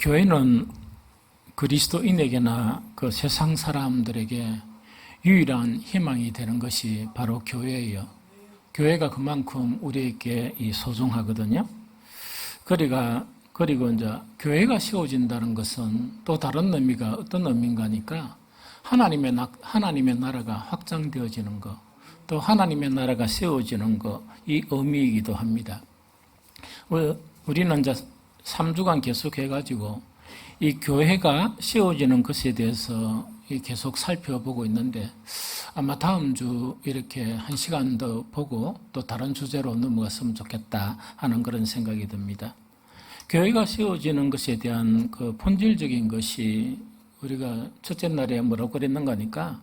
교회는 그리스도인에게나 그 세상 사람들에게 유일한 희망이 되는 것이 바로 교회예요. 교회가 그만큼 우리에게 소중하거든요. 그리고 이제 교회가 세워진다는 것은 또 다른 의미가 어떤 의미인가니까 하나님의 나라가 확장되어지는 것, 또 하나님의 나라가 세워지는 것, 이 의미이기도 합니다. 우리는 이제 3주간 계속 해가지고 이 교회가 세워지는 것에 대해서 계속 살펴보고 있는데 아마 다음 주 이렇게 1시간 더 보고 또 다른 주제로 넘어갔으면 좋겠다 하는 그런 생각이 듭니다. 교회가 세워지는 것에 대한 그 본질적인 것이 우리가 첫째 날에 뭐라고 그랬는가 하니까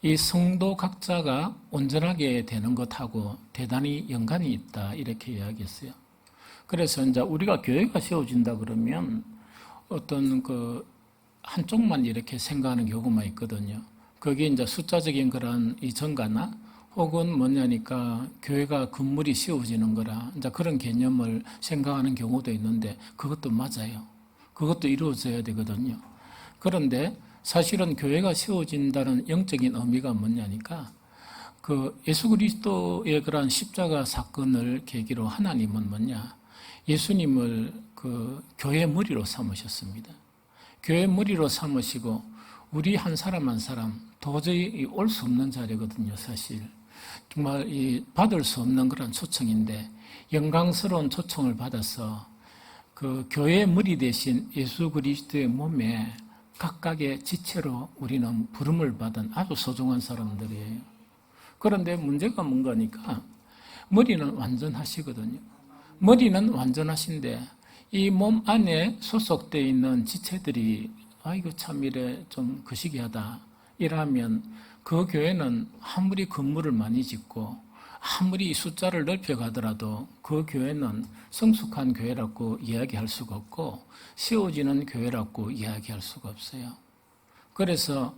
이 성도 각자가 온전하게 되는 것하고 대단히 연관이 있다 이렇게 이야기했어요. 그래서 이제 우리가 교회가 세워진다 그러면 어떤 그 한쪽만 이렇게 생각하는 경우가 있거든요. 거기에 이제 숫자적인 그런 이 증가나 혹은 뭐냐니까 교회가 건물이 세워지는 거라 이제 그런 개념을 생각하는 경우도 있는데 그것도 맞아요. 그것도 이루어져야 되거든요. 그런데 사실은 교회가 세워진다는 영적인 의미가 뭐냐니까 그 예수 그리스도의 그런 십자가 사건을 계기로 하나님은 뭐냐? 예수님을 그 교회 머리로 삼으셨습니다. 교회 머리로 삼으시고 우리 한 사람 한 사람 도저히 올 수 없는 자리거든요, 사실. 정말 받을 수 없는 그런 초청인데 영광스러운 초청을 받아서 그 교회 머리 대신 예수 그리스도의 몸에 각각의 지체로 우리는 부름을 받은 아주 소중한 사람들이에요. 그런데 문제가 뭔가니까 머리는 완전하시거든요. 머리는 완전하신데 이 몸 안에 소속되어 있는 지체들이 이거 참 이래 좀 거시기하다 이러면 그 교회는 아무리 건물을 많이 짓고 아무리 숫자를 넓혀가더라도 그 교회는 성숙한 교회라고 이야기할 수가 없고 세워지는 교회라고 이야기할 수가 없어요. 그래서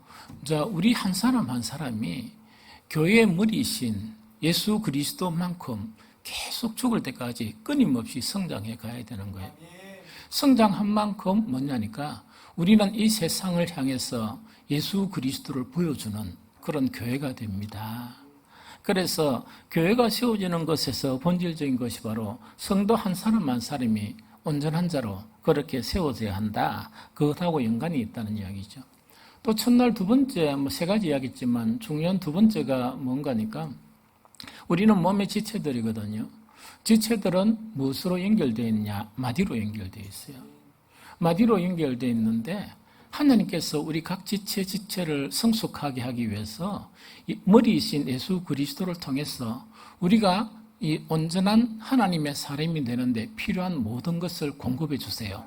우리 한 사람 한 사람이 교회의 머리이신 예수 그리스도만큼 계속 죽을 때까지 끊임없이 성장해 가야 되는 거예요. 성장한 만큼 뭐냐니까 우리는 이 세상을 향해서 예수 그리스도를 보여주는 그런 교회가 됩니다. 그래서 교회가 세워지는 것에서 본질적인 것이 바로 성도 한 사람 한 사람이 온전한 자로 그렇게 세워져야 한다. 그것하고 연관이 있다는 이야기죠. 또 첫날 두 번째 세 가지 이야기했지만 중요한 두 번째가 뭔가니까 우리는 몸의 지체들이거든요. 지체들은 무엇으로 연결되어 있냐? 마디로 연결되어 있어요. 마디로 연결되어 있는데 하나님께서 우리 각 지체를 성숙하게 하기 위해서 머리이신 예수 그리스도를 통해서 우리가 이 온전한 하나님의 사람이 되는데 필요한 모든 것을 공급해 주세요.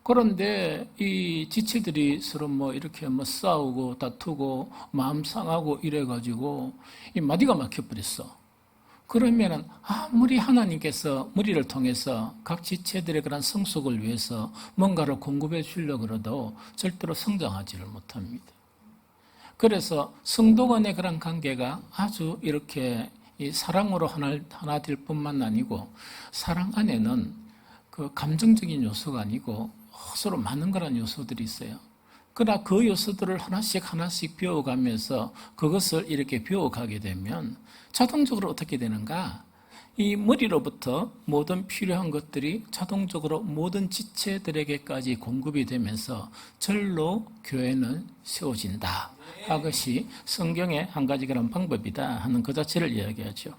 그런데 이 지체들이 서로 이렇게 싸우고 다투고 마음 상하고 이래가지고 이 마디가 막혀버렸어. 그러면은 아무리 하나님께서 머리를 통해서 각 지체들의 그런 성숙을 위해서 뭔가를 공급해 주려고 그래도 절대로 성장하지를 못합니다. 그래서 성도 간의 그런 관계가 아주 이렇게 이 사랑으로 하나 될 뿐만 아니고 사랑 안에는 그 감정적인 요소가 아니고 서로 많은 그런 요소들이 있어요. 그러나 그 요소들을 하나씩 배워가면서 그것을 이렇게 배워가게 되면 자동적으로 어떻게 되는가? 이 머리로부터 모든 필요한 것들이 자동적으로 모든 지체들에게까지 공급이 되면서 절로 교회는 세워진다. 그것이 성경의 한 가지 그런 방법이다 하는 그 자체를 이야기하죠.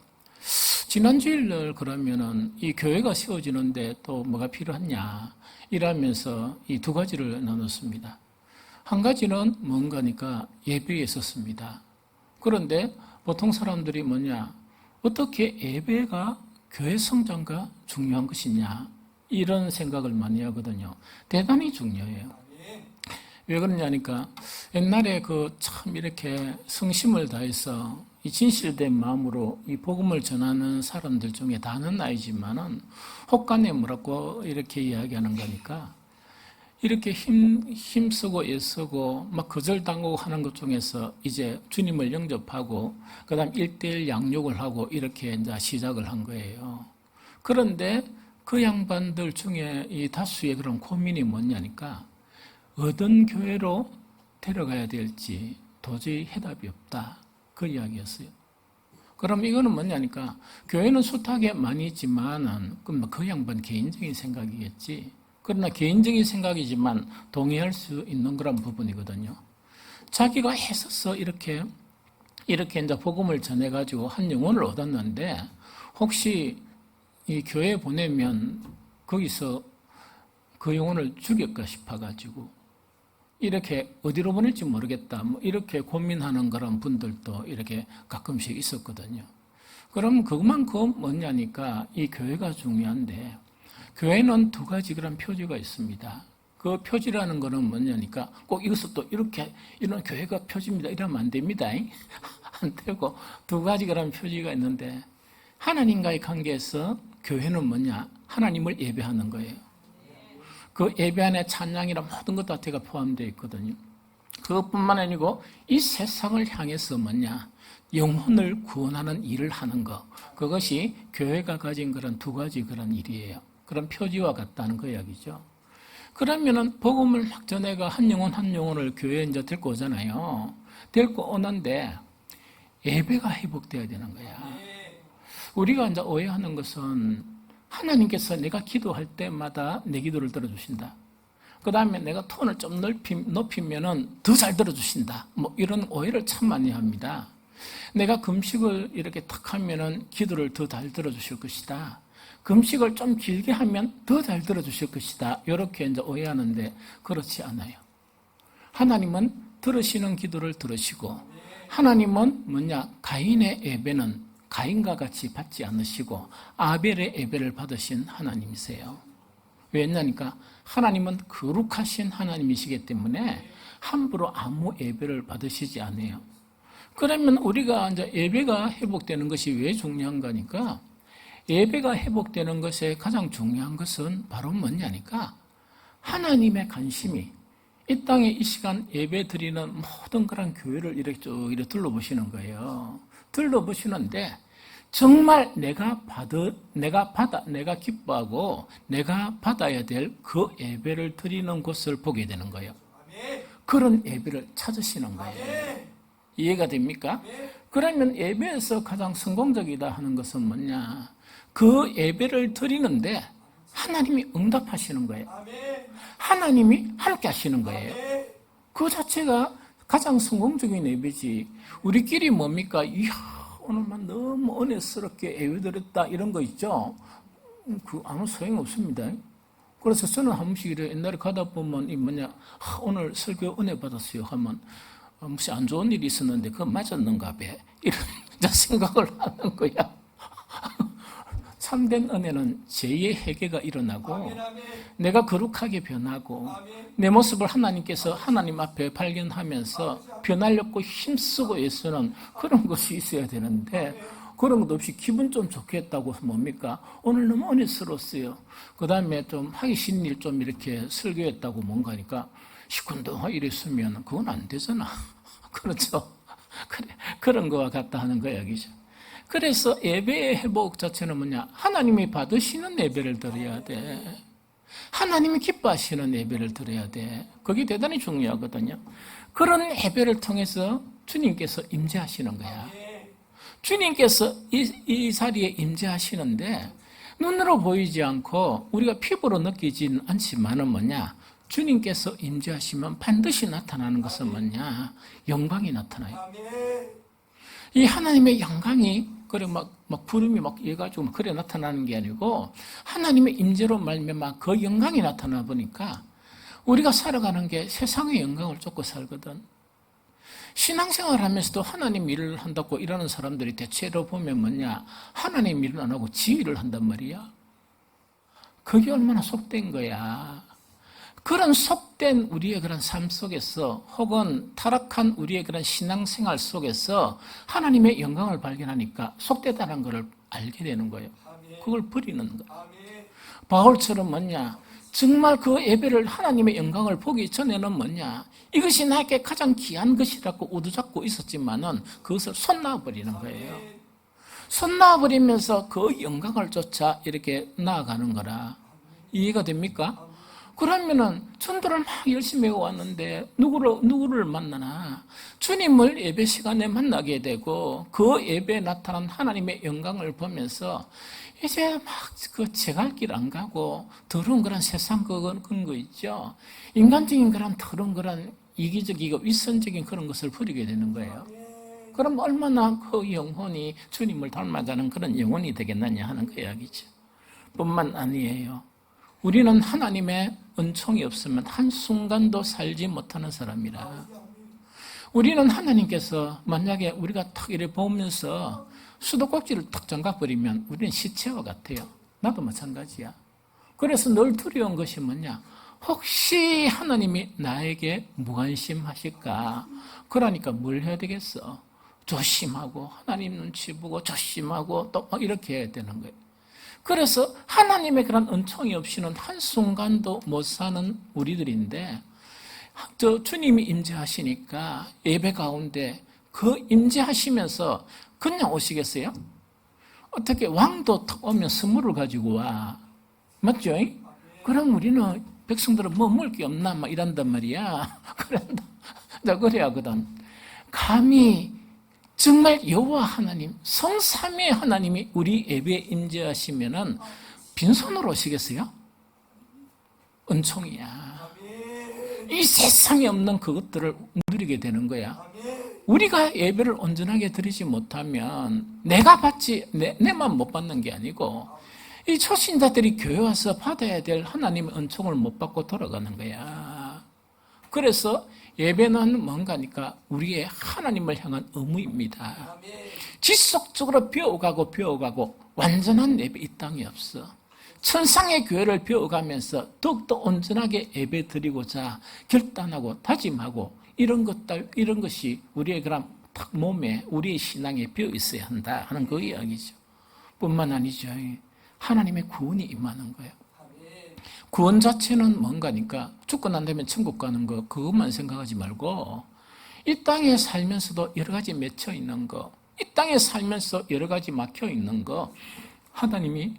지난 주일날 그러면은 이 교회가 세워지는데 또 뭐가 필요하냐? 이러면서 이 두 가지를 나눴습니다. 한 가지는 뭔가니까 예배에 있었습니다. 그런데 보통 사람들이 어떻게 예배가 교회 성장과 중요한 것이냐 이런 생각을 많이 하거든요. 대단히 중요해요. 왜 그러냐니까 옛날에 참 이렇게 성심을 다해서 이 진실된 마음으로 이 복음을 전하는 사람들 중에 다는 아니지만은 혹간에 뭐라고 이렇게 이야기하는 거니까 이렇게 힘쓰고 애쓰고 막 거절당하고 하는 것 중에서 이제 주님을 영접하고 그다음 1:1 양육을 하고 이렇게 이제 시작을 한 거예요. 그런데 그 양반들 중에 이 다수의 그런 고민이 뭐냐니까 어떤 교회로 데려가야 될지 도저히 해답이 없다. 그 이야기였어요. 그럼 이거는 뭐냐니까 교회는 숱하게 많이 있지만은 그 양반 개인적인 생각이겠지. 그러나 개인적인 생각이지만 동의할 수 있는 그런 부분이거든요. 자기가 애써서 이렇게 이제 복음을 전해가지고 한 영혼을 얻었는데 혹시 이 교회에 보내면 거기서 그 영혼을 죽일까 싶어가지고 이렇게 어디로 보낼지 모르겠다. 뭐 이렇게 고민하는 그런 분들도 이렇게 가끔씩 있었거든요. 그럼 그만큼 뭐냐니까 이 교회가 중요한데 교회는 두 가지 그런 표지가 있습니다. 그 표지라는 거는 뭐냐니까 꼭 이것을 또 이렇게 이런 교회가 표지입니다. 이러면 안 됩니다. 안 되고 두 가지 그런 표지가 있는데 하나님과의 관계에서 교회는 뭐냐? 하나님을 예배하는 거예요. 그 예배 안에 찬양이나 모든 것 자체가 포함되어 있거든요. 그것뿐만 아니고 이 세상을 향해서 뭐냐? 영혼을 구원하는 일을 하는 것. 그것이 교회가 가진 그런 두 가지 그런 일이에요. 그런 표지와 같다는 그 이야기죠. 그러면은 복음을 막 전해가 한 영혼을 교회에 이제 데리고 오잖아요. 데리고 오는데 예배가 회복돼야 되는 거야. 우리가 이제 오해하는 것은 하나님께서 내가 기도할 때마다 내 기도를 들어주신다. 그 다음에 내가 톤을 좀 높이면은 더 잘 들어주신다. 뭐 이런 오해를 참 많이 합니다. 내가 금식을 이렇게 탁 하면은 기도를 더 잘 들어주실 것이다. 금식을 좀 길게 하면 더 잘 들어주실 것이다. 이렇게 이제 오해하는데 그렇지 않아요. 하나님은 들으시는 기도를 들으시고 하나님은 뭐냐? 가인의 예배는 가인과 같이 받지 않으시고 아벨의 예배를 받으신 하나님이세요. 왜냐니까 하나님은 거룩하신 하나님이시기 때문에 함부로 아무 예배를 받으시지 않아요. 그러면 우리가 이제 예배가 회복되는 것이 왜 중요한 거니까 예배가 회복되는 것에 가장 중요한 것은 바로 뭐냐니까 하나님의 관심이 이 땅에 이 시간 예배 드리는 모든 그런 교회를 이렇게 쭉 이렇게 둘러보시는 거예요. 둘러보시는데 정말 내가 기뻐하고 내가 받아야 될 그 예배를 드리는 곳을 보게 되는 거예요. 그런 예배를 찾으시는 거예요. 이해가 됩니까? 그러면 예배에서 가장 성공적이다 하는 것은 뭐냐? 그 예배를 드리는데 하나님이 응답하시는 거예요. 하나님이 함께 하시는 거예요. 그 자체가 가장 성공적인 예배지. 우리끼리 뭡니까? 이야, 오늘만 너무 은혜스럽게 예배드렸다 이런 거 있죠? 그 아무 소용 없습니다. 그래서 저는 한 번씩 이래 옛날에 가다 보면 이 뭐냐, 오늘 설교 은혜 받았어요 하면 무슨 안 좋은 일이 있었는데 그거 맞았는가 봐. 이런 생각을 하는 거야. 참된 은혜는 제2의 회개가 일어나고 내가 거룩하게 변하고 내 모습을 하나님께서 하나님 앞에 발견하면서 변하려고 힘쓰고 애쓰는 그런 것이 있어야 되는데 그런 것도 없이 기분 좀 좋게 했다고 뭡니까? 오늘 너무 은혜스러웠어요. 그 다음에 좀 하기 싫은 일 좀 이렇게 설교했다고 뭔가 하니까 시큰둥하게 이랬으면 그건 안 되잖아. 그렇죠? 그래, 그런 거와 같다 하는 거야, 여기죠. 그래서 예배의 회복 자체는 뭐냐? 하나님이 받으시는 예배를 드려야 돼. 하나님이 기뻐하시는 예배를 드려야 돼. 그게 대단히 중요하거든요. 그런 예배를 통해서 주님께서 임재하시는 거야. 주님께서 이 자리에 임재하시는데 눈으로 보이지 않고 우리가 피부로 느끼지는 않지만은 뭐냐? 주님께서 임재하시면 반드시 나타나는 것은 뭐냐? 영광이 나타나요. 이 하나님의 영광이 그래 막 구름이 막 이래가지고 그래 나타나는 게 아니고 하나님의 임재로 말미암아 그 영광이 나타나 보니까 우리가 살아가는 게 세상의 영광을 쫓고 살거든. 신앙생활 하면서도 하나님 일을 한다고 이러는 사람들이 대체로 보면 뭐냐? 하나님 일을 안 하고 지 일을 한단 말이야. 그게 얼마나 속된 거야. 그런 속된 우리의 그런 삶 속에서 혹은 타락한 우리의 그런 신앙생활 속에서 하나님의 영광을 발견하니까 속되다는 것을 알게 되는 거예요. 그걸 버리는 거예요. 바울처럼 뭐냐? 정말 그 예배를 하나님의 영광을 보기 전에는 뭐냐? 이것이 나에게 가장 귀한 것이라고 우두잡고 있었지만은 그것을 손 놔버리는 거예요. 손 놔버리면서 그 영광을 쫓아 이렇게 나아가는 거라. 이해가 됩니까? 그러면은 전도를 막 열심히 해왔는데 누구를 만나나? 주님을 예배 시간에 만나게 되고 그 예배에 나타난 하나님의 영광을 보면서 이제 막 그 제갈 길 안 가고 더러운 그런 세상 그런 거 있죠. 인간적인 그런 더러운 그런 이기적이고 위선적인 그런 것을 버리게 되는 거예요. 그럼 얼마나 그 영혼이 주님을 닮아가는 그런 영혼이 되겠느냐 하는 그 이야기죠. 뿐만 아니에요. 우리는 하나님의 은총이 없으면 한순간도 살지 못하는 사람이라. 우리는 하나님께서 만약에 우리가 탁 이렇게 보면서 수도꼭지를 탁 잠가버리면 우리는 시체와 같아요. 나도 마찬가지야. 그래서 늘 두려운 것이 뭐냐? 혹시 하나님이 나에게 무관심하실까? 그러니까 뭘 해야 되겠어? 조심하고 하나님 눈치 보고 조심하고 또 막 이렇게 해야 되는 거예요. 그래서 하나님의 그런 은총이 없이는 한순간도 못 사는 우리들인데 주님이 임재하시니까 예배 가운데 그 임재하시면서 그냥 오시겠어요? 어떻게 왕도 탁 오면 선물을 가지고 와. 맞죠? 그럼 우리는 백성들은 뭐 먹을 게 없나 막 이란단 말이야. 그래야거든. 감히 정말 여호와 하나님, 성삼위의 하나님이 우리 예배에 임재하시면은 빈손으로 오시겠어요? 은총이야. 이 세상에 없는 그것들을 누리게 되는 거야. 우리가 예배를 온전하게 드리지 못하면 내가 받지 내만 못 받는 게 아니고 이 초신자들이 교회 와서 받아야 될 하나님의 은총을 못 받고 돌아가는 거야. 그래서 예배는 뭔가니까 우리의 하나님을 향한 의무입니다. 지속적으로 배워가고 완전한 예배 이 땅에 없어. 천상의 교회를 배워가면서 더욱더 온전하게 예배 드리고자 결단하고 다짐하고 이런 것이 우리의 그런 몸에 우리의 신앙에 배어 있어야 한다 하는 그 이야기죠. 뿐만 아니죠. 하나님의 구원이 임하는 거예요. 구원 자체는 뭔가니까 죽고 난 다음에 천국 가는 거 그것만 생각하지 말고 이 땅에 살면서도 여러 가지 맺혀 있는 거, 이 땅에 살면서 여러 가지 막혀 있는 거 하나님이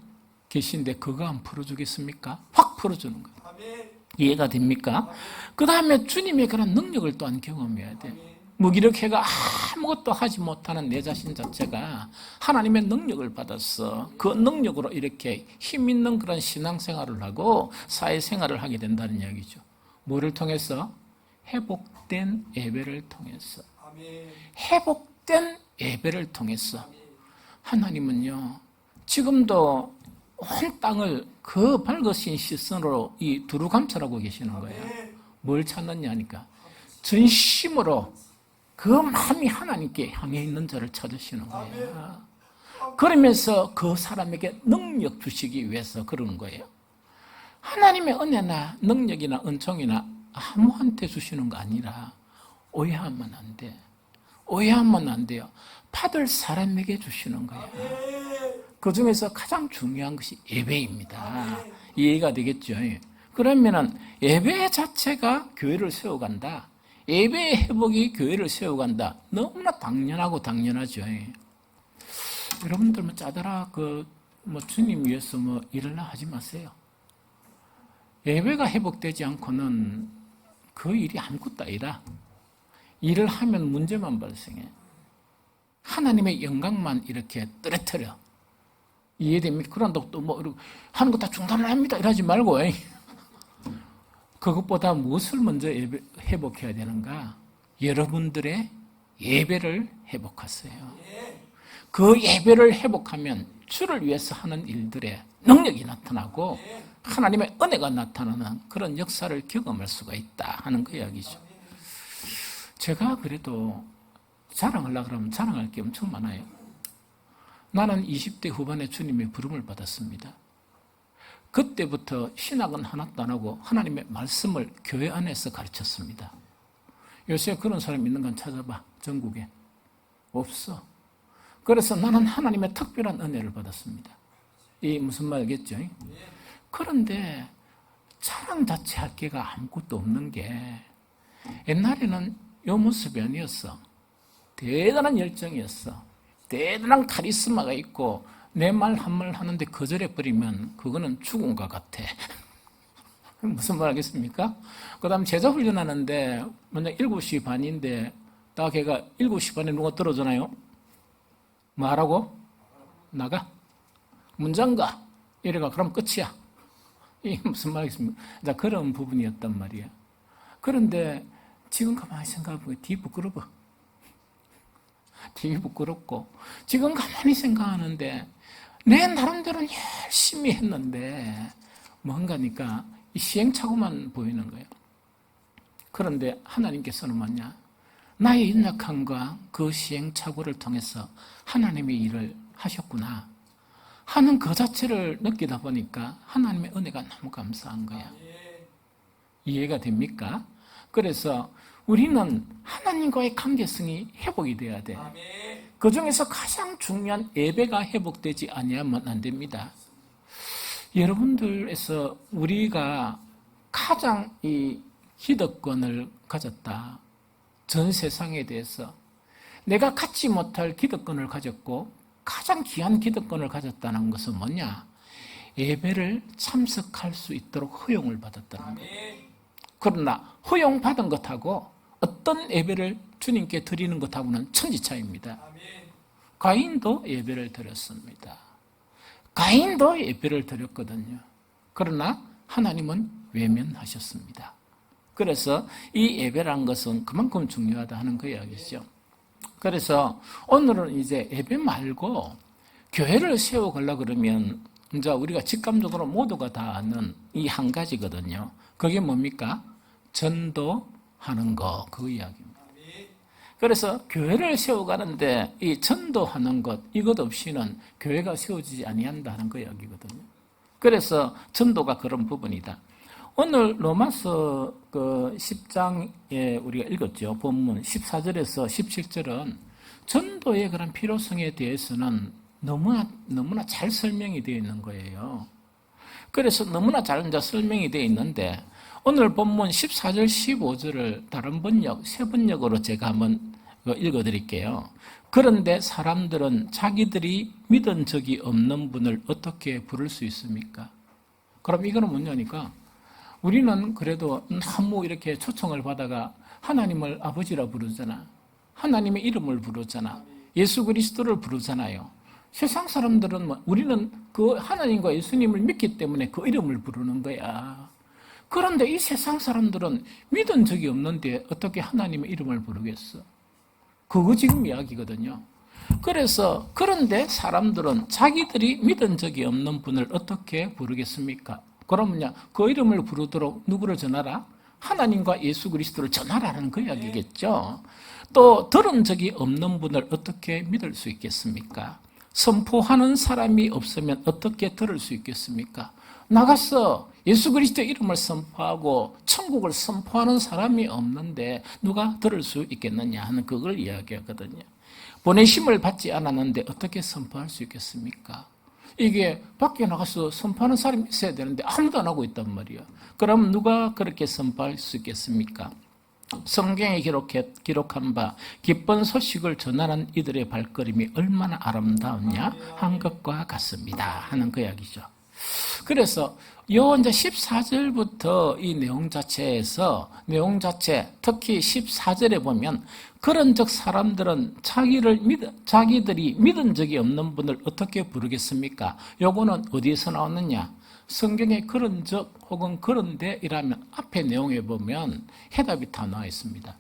계신데 그거 안 풀어주겠습니까? 확 풀어주는 거예요. 이해가 됩니까? 그 다음에 주님의 그런 능력을 또한 경험해야 돼. 무기력해가 아무것도 하지 못하는 내 자신 자체가 하나님의 능력을 받았어. 그 능력으로 이렇게 힘 있는 그런 신앙생활을 하고 사회생활을 하게 된다는 이야기죠. 뭐를 통해서? 회복된 예배를 통해서. 회복된 예배를 통해서. 하나님은요, 지금도 온 땅을 그 밝으신 시선으로 이 두루 감찰하고 계시는 거예요. 뭘 찾느냐 하니까 전심으로 그 마음이 하나님께 향해 있는 자를 찾으시는 거예요. 그러면서 그 사람에게 능력 주시기 위해서 그러는 거예요. 하나님의 은혜나 능력이나 은총이나 아무한테 주시는 거 아니라 오해하면 안 돼. 오해하면 안 돼요. 받을 사람에게 주시는 거예요. 그 중에서 가장 중요한 것이 예배입니다. 이해가 되겠죠? 그러면은 예배 자체가 교회를 세워간다. 예배의 회복이 교회를 세워간다. 너무나 당연하고 당연하죠. 여러분들 뭐 짜다라 주님 위해서 일을 하지 마세요. 예배가 회복되지 않고는 그 일이 아무것도 아니라 일을 하면 문제만 발생해. 하나님의 영광만 이렇게 떨어뜨려. 이해됩니까? 그런다고 또 하는 거 다 중단을 합니다. 이러지 말고. 그것보다 무엇을 먼저 회복해야 되는가? 여러분들의 예배를 회복하세요. 그 예배를 회복하면 주를 위해서 하는 일들에 능력이 나타나고 하나님의 은혜가 나타나는 그런 역사를 경험할 수가 있다 하는 그 이야기죠. 제가 그래도 자랑하려고 그러면 자랑할 게 엄청 많아요. 나는 20대 후반에 주님의 부름을 받았습니다. 그때부터 신학은 하나도 안 하고 하나님의 말씀을 교회 안에서 가르쳤습니다. 요새 그런 사람 있는 건 찾아봐. 전국에. 없어. 그래서 나는 하나님의 특별한 은혜를 받았습니다. 이 무슨 말이겠죠? 그런데 자랑 자체 할 게가 아무것도 없는 게 옛날에는 이 모습이 아니었어. 대단한 열정이었어. 대단한 카리스마가 있고 내 말 한 말 하는데 거절해버리면 그거는 죽은 것 같아. 무슨 말 하겠습니까? 그 다음 제자 훈련하는데 만약 7시 반인데 딱 걔가 7시 반에 누가 떨어지나요? 뭐하라고? 나가? 문장가? 이래가 그럼 끝이야. 이게 무슨 말이겠습니까? 그런 부분이었단 말이야. 그런데 지금 가만히 생각해보면 뒤 부끄러워. 뒤 부끄럽고 지금 가만히 생각하는데 내 나름대로 열심히 했는데 뭔가니까 이 시행착오만 보이는 거예요. 그런데 하나님께서는 뭐냐? 나의 연약함과 그 시행착오를 통해서 하나님의 일을 하셨구나 하는 그 자체를 느끼다 보니까 하나님의 은혜가 너무 감사한 거야. 이해가 됩니까? 그래서 우리는 하나님과의 관계성이 회복이 돼야 돼. 그 중에서 가장 중요한 예배가 회복되지 아니하면 안 됩니다. 여러분들에서 우리가 가장 이 기득권을 가졌다. 전 세상에 대해서 내가 갖지 못할 기득권을 가졌고 가장 귀한 기득권을 가졌다는 것은 뭐냐? 예배를 참석할 수 있도록 허용을 받았다는 거예요. 그러나 허용받은 것하고 어떤 예배를 주님께 드리는 것하고는 천지차이입니다. 가인도 예배를 드렸습니다. 가인도 예배를 드렸거든요. 그러나 하나님은 외면하셨습니다. 그래서 이 예배란 것은 그만큼 중요하다 하는 그 이야기죠. 그래서 오늘은 이제 예배 말고 교회를 세워가려고 그러면 이제 우리가 직감적으로 모두가 다 아는 이 한 가지거든요. 그게 뭡니까? 전도하는 거, 그 이야기입니다. 그래서 교회를 세워가는데 이 전도하는 것, 이것 없이는 교회가 세워지지 아니한다는 그 이야기거든요. 그래서 전도가 그런 부분이다. 오늘 로마서 그 10장에 우리가 읽었죠. 본문 14절에서 17절은 전도의 그런 필요성에 대해서는 너무나 잘 설명이 되어 있는 거예요. 그래서 너무나 잘 설명이 되어 있는데 오늘 본문 14절, 15절을 다른 번역, 새 번역으로 제가 한번 읽어드릴게요. 그런데 사람들은 자기들이 믿은 적이 없는 분을 어떻게 부를 수 있습니까? 그럼 이거는 뭐냐니까 우리는 그래도 너무 이렇게 초청을 받아가 하나님을 아버지라 부르잖아. 하나님의 이름을 부르잖아. 예수 그리스도를 부르잖아요. 세상 사람들은 우리는 그 하나님과 예수님을 믿기 때문에 그 이름을 부르는 거야. 그런데 이 세상 사람들은 믿은 적이 없는데 어떻게 하나님의 이름을 부르겠어? 그거 지금 이야기거든요. 그래서 그런데 사람들은 자기들이 믿은 적이 없는 분을 어떻게 부르겠습니까? 그러면요, 그 이름을 부르도록 누구를 전하라? 하나님과 예수 그리스도를 전하라는 그 이야기겠죠. 또 들은 적이 없는 분을 어떻게 믿을 수 있겠습니까? 선포하는 사람이 없으면 어떻게 들을 수 있겠습니까? 나가서 예수 그리스도의 이름을 선포하고 천국을 선포하는 사람이 없는데 누가 들을 수 있겠느냐 하는 그걸 이야기하거든요. 보내심을 받지 않았는데 어떻게 선포할 수 있겠습니까? 이게 밖에 나가서 선포하는 사람이 있어야 되는데 아무도 안 하고 있단 말이야. 그럼 누가 그렇게 선포할 수 있겠습니까? 성경에 기록한 바 기쁜 소식을 전하는 이들의 발걸음이 얼마나 아름다웠냐 한 것과 같습니다 하는 그 이야기죠. 그래서 요 이제 14절부터 이 내용 자체, 특히 14절에 보면 그런즉 사람들은 자기들이 믿은 적이 없는 분을 어떻게 부르겠습니까? 요거는 어디에서 나왔느냐? 성경에 그런즉 혹은 그런데이라면 앞에 내용에 보면 해답이 다 나와 있습니다.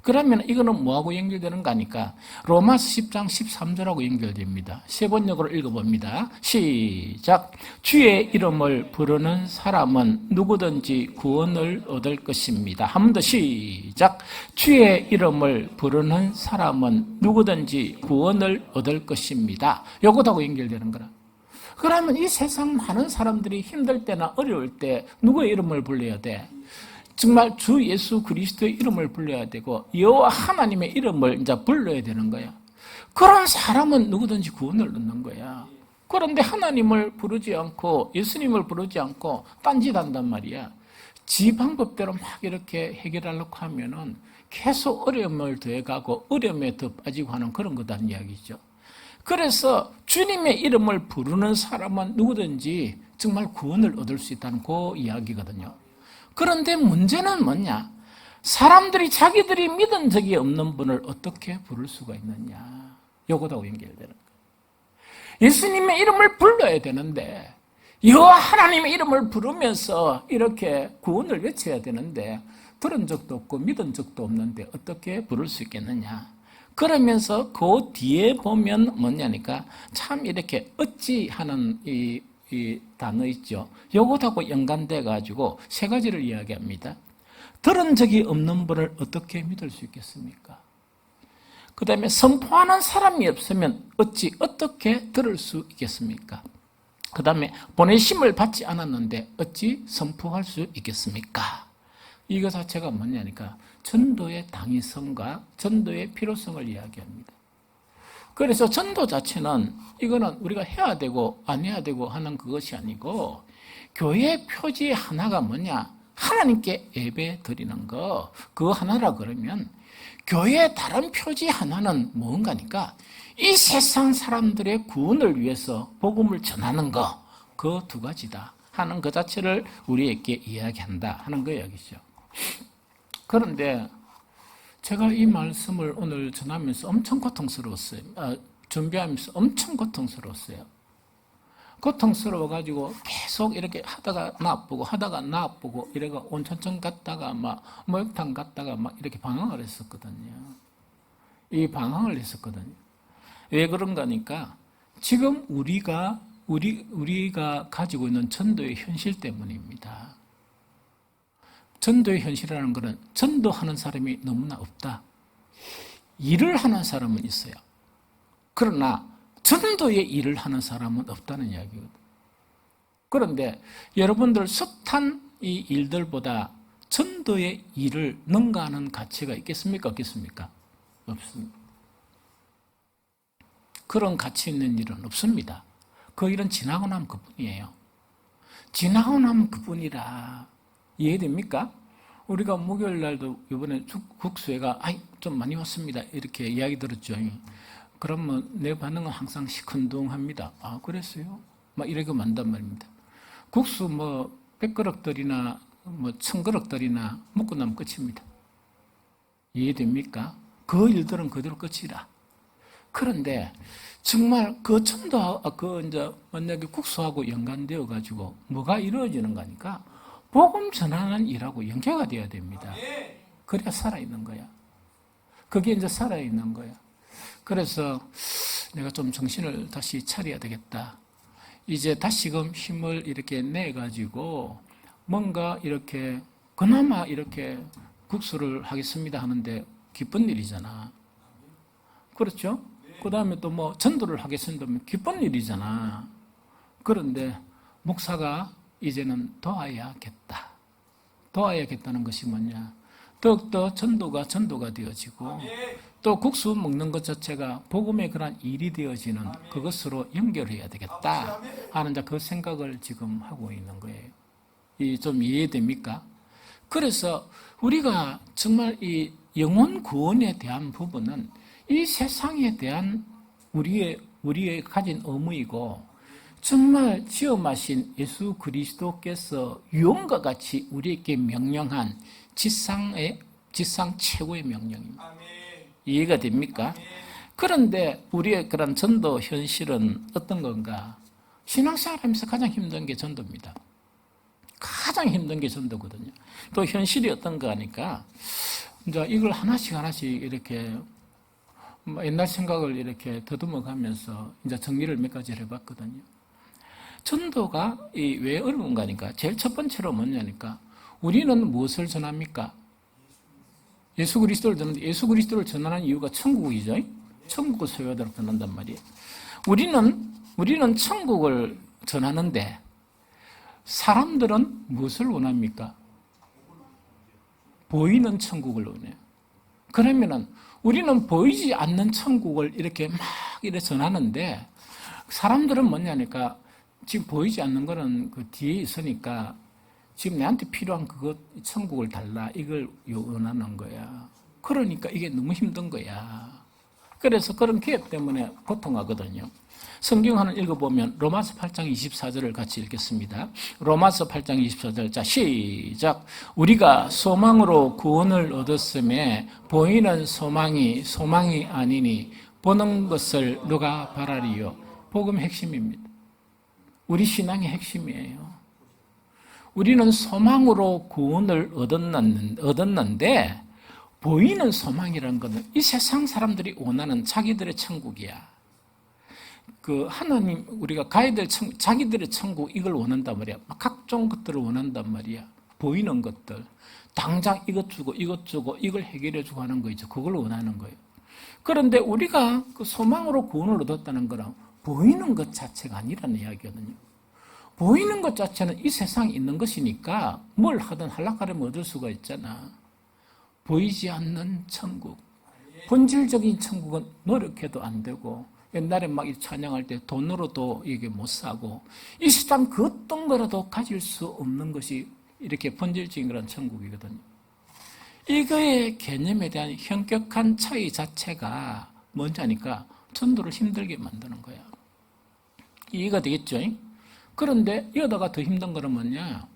그러면 이거는 뭐하고 연결되는 거니까 로마서 10장 13절하고 연결됩니다. 세 번역으로 읽어봅니다. 시작. 주의 이름을 부르는 사람은 누구든지 구원을 얻을 것입니다. 한 번 더 시작. 주의 이름을 부르는 사람은 누구든지 구원을 얻을 것입니다. 요것하고 연결되는 거라. 그러면 이 세상 많은 사람들이 힘들 때나 어려울 때 누구의 이름을 불러야 돼? 정말 주 예수 그리스도의 이름을 불러야 되고 여호와 하나님의 이름을 이제 불러야 되는 거야. 그런 사람은 누구든지 구원을 얻는 거야. 그런데 하나님을 부르지 않고 예수님을 부르지 않고 딴짓한단 말이야. 지 방법대로 막 이렇게 해결하려고 하면은 계속 어려움을 더해가고 어려움에 더 빠지고 하는 그런 거다는 이야기죠. 그래서 주님의 이름을 부르는 사람은 누구든지 정말 구원을 얻을 수 있다는 그 이야기거든요. 그런데 문제는 뭐냐? 사람들이 자기들이 믿은 적이 없는 분을 어떻게 부를 수가 있느냐? 요거하고 연결되는 거예요. 예수님의 이름을 불러야 되는데, 여호와 하나님의 이름을 부르면서 이렇게 구원을 외쳐야 되는데 들은 적도 없고 믿은 적도 없는데 어떻게 부를 수 있겠느냐? 그러면서 그 뒤에 보면 뭐냐니까 참 이렇게 어찌 하는 이 단어 있죠. 요것하고 연관돼 가지고 세 가지를 이야기합니다. 들은 적이 없는 분을 어떻게 믿을 수 있겠습니까? 그 다음에 선포하는 사람이 없으면 어떻게 들을 수 있겠습니까? 그 다음에 보내심을 받지 않았는데 어찌 선포할 수 있겠습니까? 이거 자체가 뭐냐니까 전도의 당위성과 전도의 필요성을 이야기합니다. 그래서 전도 자체는 이거는 우리가 해야 되고 안 해야 되고 하는 그것이 아니고 교회의 표지 하나가 뭐냐? 하나님께 예배 드리는 거, 그거 하나라 그러면 교회의 다른 표지 하나는 뭔가니까 이 세상 사람들의 구원을 위해서 복음을 전하는 거, 그 두 가지다 하는 그 자체를 우리에게 이야기한다 하는 거 이야기죠. 그런데 제가 이 말씀을 오늘 전하면서 엄청 고통스러웠어요. 준비하면서 엄청 고통스러웠어요. 고통스러워가지고 계속 이렇게 하다가 나쁘고 하다가 나쁘고 이래가 온천천 갔다가 막 목욕탕 갔다가 막 이렇게 방황을 했었거든요. 이 방황을 했었거든요. 왜 그런가 하니까 지금 우리가 가지고 있는 전도의 현실 때문입니다. 전도의 현실이라는 것은 전도하는 사람이 너무나 없다. 일을 하는 사람은 있어요. 그러나 전도의 일을 하는 사람은 없다는 이야기거든요. 그런데 여러분들 숱한 이 일들보다 전도의 일을 능가하는 가치가 있겠습니까? 없겠습니까? 없습니다. 그런 가치 있는 일은 없습니다. 그 일은 지나고 나면 그뿐이에요. 지나고 나면 그뿐이라. 이해됩니까? 우리가 목요일 날도 이번에 국수회가 좀 많이 왔습니다. 이렇게 이야기 들었죠. 그러면 내 반응은 항상 시큰둥합니다. 그랬어요? 막 이렇게 만단 말입니다. 국수 100그릇들이나 1000그릇들이나 먹고 나면 끝입니다. 이해됩니까? 그 일들은 그대로 끝이라. 그런데 정말 그 전도, 만약에 국수하고 연관되어 가지고 뭐가 이루어지는 거니까 복음 전하는 일하고 연계가 되어야 됩니다. 그래야 살아있는 거야. 그게 이제 살아있는 거야. 그래서 내가 좀 정신을 다시 차려야 되겠다. 이제 다시금 힘을 이렇게 내가지고 뭔가 이렇게 그나마 이렇게 국수를 하겠습니다 하는데 기쁜 일이잖아. 그렇죠? 그 다음에 또 전도를 하겠습니다 하면 기쁜 일이잖아. 그런데 목사가 이제는 도와야겠다. 도와야겠다는 것이 뭐냐? 더욱더 전도가 되어지고 또 국수 먹는 것 자체가 복음의 그런 일이 되어지는 그것으로 연결해야 되겠다 하는 그 생각을 지금 하고 있는 거예요. 좀 이해됩니까? 그래서 우리가 정말 이 영혼 구원에 대한 부분은 이 세상에 대한 우리의 가진 의무이고 정말 지어마신 예수 그리스도께서 유언과 같이 우리에게 명령한 지상 최고의 명령입니다. 이해가 됩니까? 그런데 우리의 그런 전도 현실은 어떤 건가? 신앙생활하면서 가장 힘든 게 전도입니다. 가장 힘든 게 전도거든요. 또 현실이 어떤가 하니까 이제 이걸 하나씩 이렇게 옛날 생각을 이렇게 더듬어 가면서 이제 정리를 몇 가지를 해봤거든요. 전도가 왜 어려운가 하니까 제일 첫 번째로 뭐냐니까 우리는 무엇을 전합니까? 예수 그리스도를 전하는데 예수 그리스도를 전하는 이유가 천국이죠. 천국을 소유하도록 전한단 말이에요. 우리는 천국을 전하는데 사람들은 무엇을 원합니까? 보이는 천국을 원해요. 그러면은 우리는 보이지 않는 천국을 이렇게 전하는데 사람들은 뭐냐니까 지금 보이지 않는 거는 그 뒤에 있으니까 지금 내한테 필요한 그것 천국을 달라 이걸 원하는 거야. 그러니까 이게 너무 힘든 거야. 그래서 그런 개혁 때문에 고통하거든요. 성경 하나 읽어보면 로마서 8장 24절을 같이 읽겠습니다. 로마서 8장 24절, 자 시작. 우리가 소망으로 구원을 얻었음에 보이는 소망이 아니니 보는 것을 누가 바라리요. 복음의 핵심입니다. 우리 신앙의 핵심이에요. 우리는 소망으로 구원을 얻었는데 보이는 소망이라는 것은 이 세상 사람들이 원하는 자기들의 천국이야. 하나님, 우리가 가야 될 자기들의 천국, 이걸 원한단 말이야. 각종 것들을 원한단 말이야. 보이는 것들. 당장 이것 주고, 이걸 해결해 주고 하는 거죠. 그걸 원하는 거예요. 그런데 우리가 그 소망으로 구원을 얻었다는 거랑 보이는 것 자체가 아니라는 이야기거든요. 보이는 것 자체는 이 세상에 있는 것이니까 뭘 하든 하려고 얻을 수가 있잖아. 보이지 않는 천국. 본질적인 천국은 노력해도 안 되고, 옛날에 막 찬양할 때 돈으로도 이게 못 사고, 이 세상 그 어떤 거라도 가질 수 없는 것이 이렇게 본질적인 그런 천국이거든요. 이거의 개념에 대한 현격한 차이 자체가 뭔지 아니까 전도를 힘들게 만드는 거야. 이해가 되겠죠? 그런데 이러다가 더 힘든 거는 뭐냐?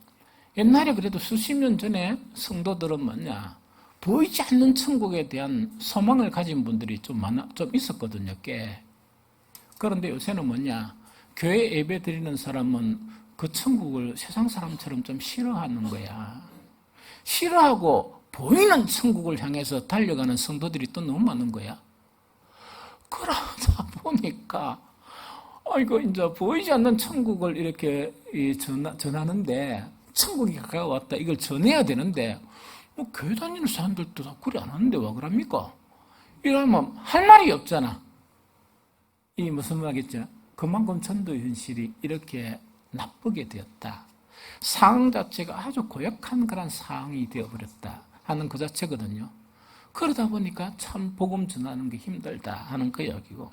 옛날에 그래도 수십 년 전에 성도들은 뭐냐? 보이지 않는 천국에 대한 소망을 가진 분들이 좀 있었거든요, 꽤. 그런데 요새는 뭐냐? 교회 예배 드리는 사람은 그 천국을 세상 사람처럼 좀 싫어하는 거야. 싫어하고 보이는 천국을 향해서 달려가는 성도들이 또 너무 많은 거야. 그러다 보니까, 이거 이제 보이지 않는 천국을 이렇게 전하는데, 천국이 가까웠다. 이걸 전해야 되는데, 교회 다니는 사람들도 다 그리 안 하는데 왜 그럽니까? 이러면 할 말이 없잖아. 이 무슨 말이겠죠? 그만큼 전도 현실이 이렇게 나쁘게 되었다. 상황 자체가 아주 고약한 그런 상황이 되어버렸다 하는 그 자체거든요. 그러다 보니까 참 복음 전하는 게 힘들다 하는 그 이야기고,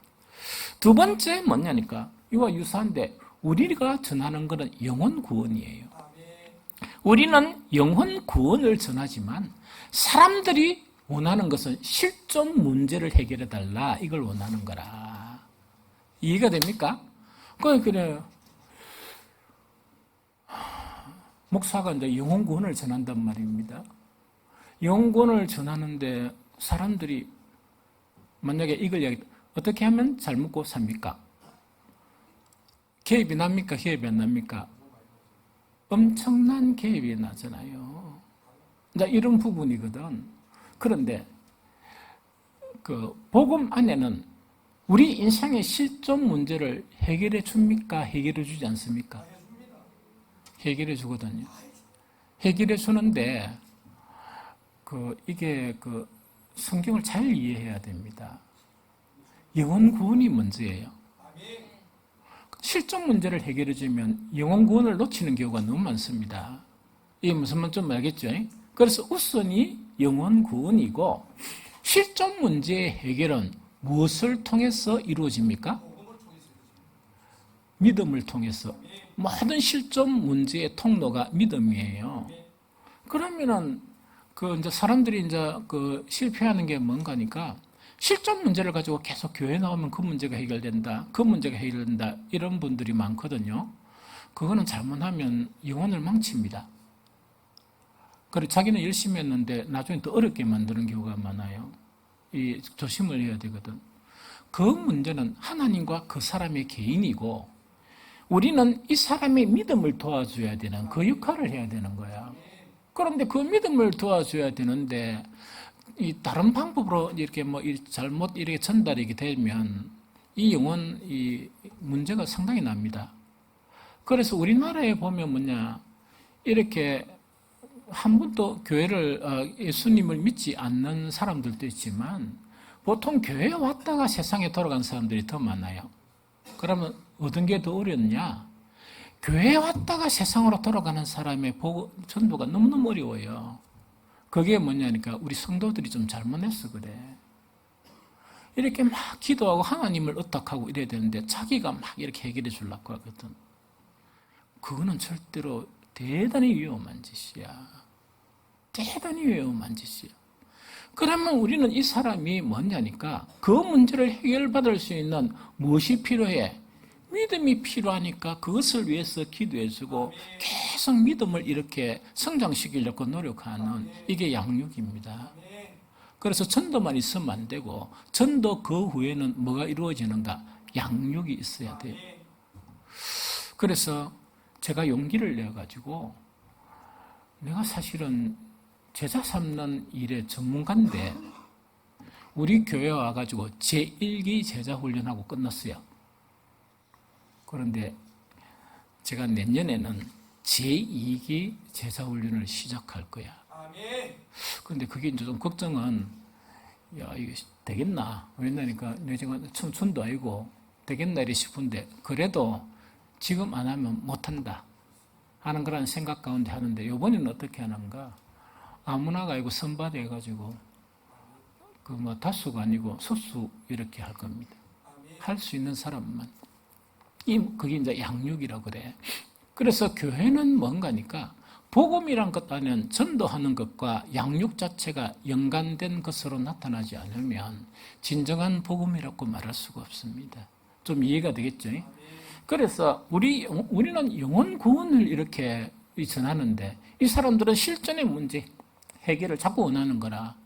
두 번째 뭐냐니까 이와 유사한데 우리가 전하는 것은 영혼 구원이에요. 우리는 영혼 구원을 전하지만 사람들이 원하는 것은 실존 문제를 해결해 달라, 이걸 원하는 거라. 이해가 됩니까? 그래 목사가 이제 영혼 구원을 전한단 말입니다. 영혼 구원을 전하는데 사람들이 만약에 이걸 어떻게 하면 잘 먹고 삽니까? 개입이 납니까? 개입이 안 납니까? 엄청난 개입이 나잖아요. 이런 부분이거든. 그런데 그 복음 안에는 우리 인생의 실존 문제를 해결해 줍니까? 해결해 주지 않습니까? 해결해 주거든요. 해결해 주는데 이게 성경을 잘 이해해야 됩니다. 영혼 구원이 먼저예요. 실존 문제를 해결해 주면 영혼 구원을 놓치는 경우가 너무 많습니다. 이게 무슨 말인지 좀 알겠죠? 그래서 우선이 영혼 구원이고, 실존 문제의 해결은 무엇을 통해서 이루어집니까? 믿음을 통해서. 모든 실존 문제의 통로가 믿음이에요. 그러면은 이제 사람들이 이제 실패하는 게 뭔가니까, 실존 문제를 가지고 계속 교회 나오면 그 문제가 해결된다, 그 문제가 해결된다, 이런 분들이 많거든요. 그거는 잘못하면 영혼을 망칩니다. 그리고 자기는 열심히 했는데 나중에 더 어렵게 만드는 경우가 많아요. 조심을 해야 되거든. 그 문제는 하나님과 그 사람의 개인이고, 우리는 이 사람의 믿음을 도와줘야 되는 그 역할을 해야 되는 거야. 그런데 그 믿음을 도와줘야 되는데 다른 방법으로 이렇게 잘못 이렇게 전달이 되면 이 문제가 상당히 납니다. 그래서 우리나라에 보면 뭐냐, 이렇게 한 번도 예수님을 믿지 않는 사람들도 있지만 보통 교회에 왔다가 세상에 돌아간 사람들이 더 많아요. 그러면 어떤 게 더 어렵냐? 교회에 왔다가 세상으로 돌아가는 사람의 전도가 너무너무 어려워요. 그게 뭐냐니까 우리 성도들이 좀 잘못했어 그래. 이렇게 막 기도하고 하나님을 의탁하고 이래야 되는데 자기가 막 이렇게 해결해 주려고 하거든. 그거는 절대로 대단히 위험한 짓이야. 대단히 위험한 짓이야. 그러면 우리는 이 사람이 뭐냐니까 그 문제를 해결받을 수 있는 무엇이 필요해? 믿음이 필요하니까 그것을 위해서 기도해주고 계속 믿음을 이렇게 성장시키려고 노력하는 이게 양육입니다. 그래서 전도만 있으면 안 되고 전도 그 후에는 뭐가 이루어지는가? 양육이 있어야 돼요. 그래서 제가 용기를 내가지고 내가 사실은 제자 삼는 일의 전문가인데 우리 교회에 와가지고 제1기 제자 훈련하고 끝났어요. 그런데 제가 내년에는 제2기 제자 훈련을 시작할 거야. 그런데 그게 이제 좀 걱정은 야 이게 되겠나? 왜냐니까 내가 청춘도 아니고 되겠나 이래 싶은데 그래도 지금 안 하면 못한다 하는 그런 생각 가운데 하는데 이번에는 어떻게 하는가? 아무나가 아니고 선발해가지고 그 뭐 다수가 아니고 소수 이렇게 할 겁니다. 할 수 있는 사람만. 그게 이제 양육이라고 그래. 그래서 교회는 뭔가니까 복음이란 것 안에는 전도하는 것과 양육 자체가 연관된 것으로 나타나지 않으면 진정한 복음이라고 말할 수가 없습니다. 좀 이해가 되겠죠? 그래서 우리는 영혼 구원을 이렇게 전하는데 이 사람들은 실전의 문제 해결을 자꾸 원하는 거라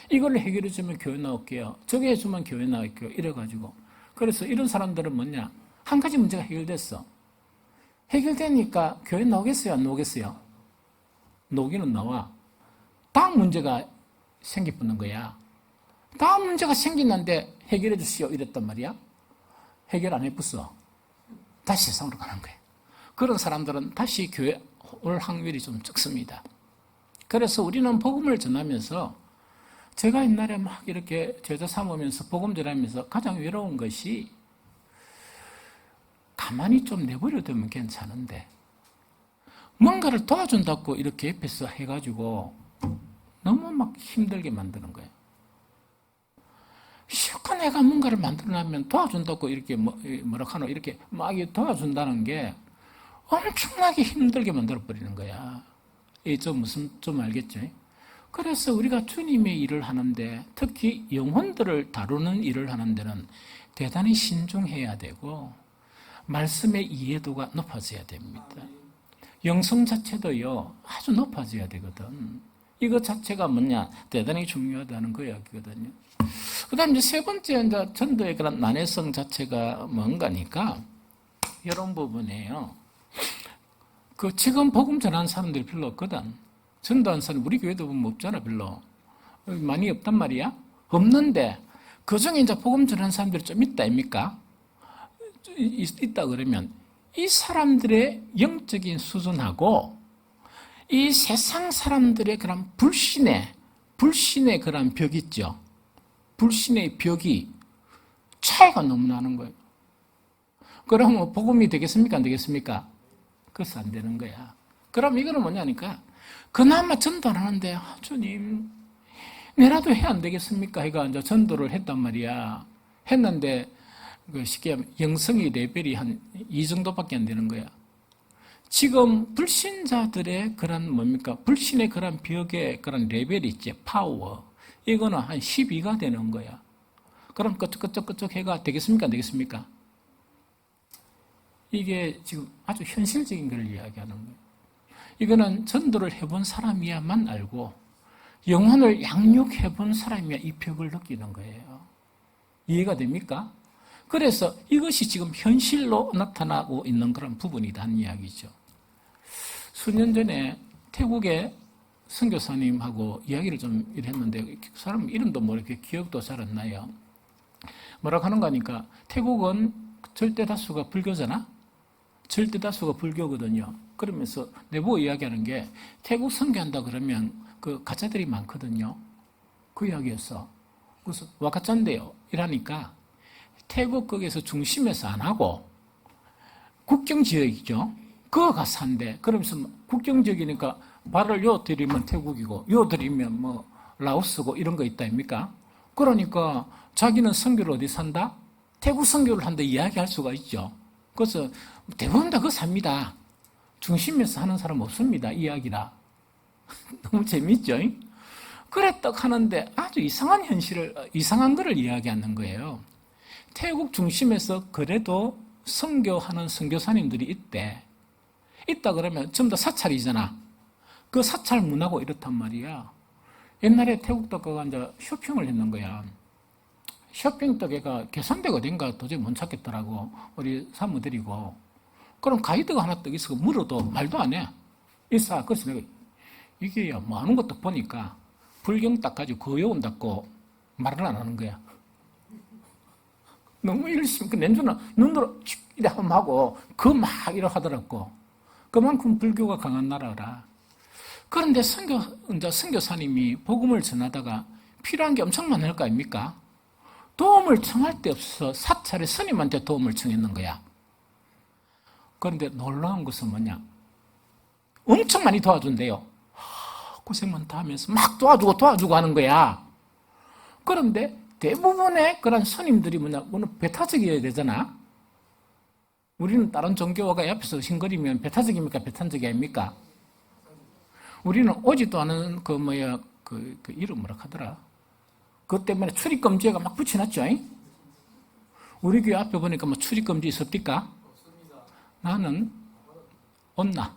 이걸 해결해 주면 교회 나올게요. 저게 해주면 교회 나올게요. 이래가지고 그래서 이런 사람들은 뭐냐? 한 가지 문제가 해결됐어. 해결되니까 교회 나오겠어요? 안 나오겠어요? 나오기는 나와. 다음 문제가 생기는 거야. 다음 문제가 생기는데 해결해 주시오 이랬단 말이야. 해결 안 해봤어. 다시 세상으로 가는 거예요. 그런 사람들은 다시 교회 올 확률이 좀 적습니다. 그래서 우리는 복음을 전하면서 제가 옛날에 막 이렇게 제자 삼으면서 복음 전하면서 가장 외로운 것이 가만히 좀 내버려 두면 괜찮은데 뭔가를 도와준다고 이렇게 옆에서 해가지고 너무 막 힘들게 만드는 거예요. 실컷 내가 뭔가를 만들어내면 도와준다고 이렇게 뭐라 하노 이렇게 막 도와준다는 게 엄청나게 힘들게 만들어버리는 거야. 좀 알겠죠? 그래서 우리가 주님의 일을 하는데 특히 영혼들을 다루는 일을 하는 데는 대단히 신중해야 되고 말씀의 이해도가 높아져야 됩니다. 영성 자체도요 아주 높아져야 되거든. 이것 자체가 뭐냐 대단히 중요하다는 그 이야기거든요. 그 다음 이제 세 번째 이제 전도의 그런 난해성 자체가 뭔가니까 이런 부분이에요. 지금 복음 전하는 사람들이 별로 없거든. 전도하는 사람 우리 교회도 보면 없잖아 별로. 많이 없단 말이야. 없는데 그 중에 이제 복음 전하는 사람들이 좀 있다 아닙니까? 있다 그러면 이 사람들의 영적인 수준하고 이 세상 사람들의 그런 불신의 그런 벽 있죠. 불신의 벽이 차이가 너무 나는 거예요. 그러면 복음이 되겠습니까? 안 되겠습니까? 그래서 안 되는 거야. 그럼 이거는 뭐냐니까 그나마 전도를 하는데 주님 내라도 해야 안 되겠습니까? 해가 이제 전도를 했단 말이야. 했는데 쉽게 하면 영성의 레벨이 한 2 정도밖에 안 되는 거야. 지금 불신자들의 그런 뭡니까? 불신의 그런 벽의 그런 레벨이 있지, 파워. 이거는 한 12가 되는 거야. 그럼 끄적끄적 해가 되겠습니까? 안 되겠습니까? 이게 지금 아주 현실적인 걸 이야기하는 거예요. 이거는 전도를 해본 사람이야만 알고 영혼을 양육해본 사람이야 이 벽을 느끼는 거예요. 이해가 됩니까? 그래서 이것이 지금 현실로 나타나고 있는 그런 부분이라는 이야기죠. 수년 전에 태국의 선교사님하고 이야기를 좀 했는데 사람 이름도 모르게 기억도 잘 안 나요. 뭐라고 하는 거니까 태국은 절대 다수가 불교잖아? 절대 다수가 불교거든요. 그러면서 내보고 이야기하는 게 태국 선교한다 그러면 그 가짜들이 많거든요. 그 이야기였어. 그래서 와카짠데요. 이러니까 태국 거기에서 중심에서 안 하고 국경 지역이죠. 그거 가서 한대. 그러면서 국경 지역이니까 발을 요 들이면 태국이고 요 들이면 뭐 라오스고 이런 거 있다 아닙니까? 그러니까 자기는 선교를 어디 산다? 태국 선교를 한다 이야기할 수가 있죠. 그래서 대부분 다 그거 삽니다. 중심에서 하는 사람 없습니다. 이야기라. 너무 재밌죠? 그래 떡 하는데 아주 이상한 현실을, 이상한 거를 이야기하는 거예요. 태국 중심에서 그래도 선교하는 선교사님들이 있다 그러면 전부 다 사찰이잖아. 그 사찰 문화고 이렇단 말이야. 옛날에 태국 떡가가 이제 쇼핑을 했는 거야. 쇼핑 떡에가 계산대가 어딘가 도저히 못 찾겠더라고. 우리 사무들이고. 그럼 가이드가 하나 떡 있어. 물어도 말도 안 해. 있어. 그래서 내가 이게 뭐 아는 것도 보니까 불경 딱 가지고 거요음 닦고 말을 안 하는 거야. 너무 열심히, 그 nen주는 눈으로 이래 한번 하고, 막 이래 하더라고. 그만큼 불교가 강한 나라라. 그런데 선교사님이 복음을 전하다가 필요한 게 엄청 많을 거 아닙니까? 도움을 청할 데 없어서 사찰의 스님한테 도움을 청했는 거야. 그런데 놀라운 것은 뭐냐? 엄청 많이 도와준대요. 고생 많다 하면서 막 도와주고 하는 거야. 그런데 대부분의 그런 스님들이 오늘 배타적이어야 되잖아. 우리는 다른 종교가 옆에서 싱거리면 배타적입니까? 배탄적이 아닙니까? 우리는 오지도 않은 그 이름 뭐라 하더라? 그것 때문에 출입금지가 막 붙여놨죠. 우리 교회 앞에 보니까 뭐 출입금지 있습니까? 나는 온나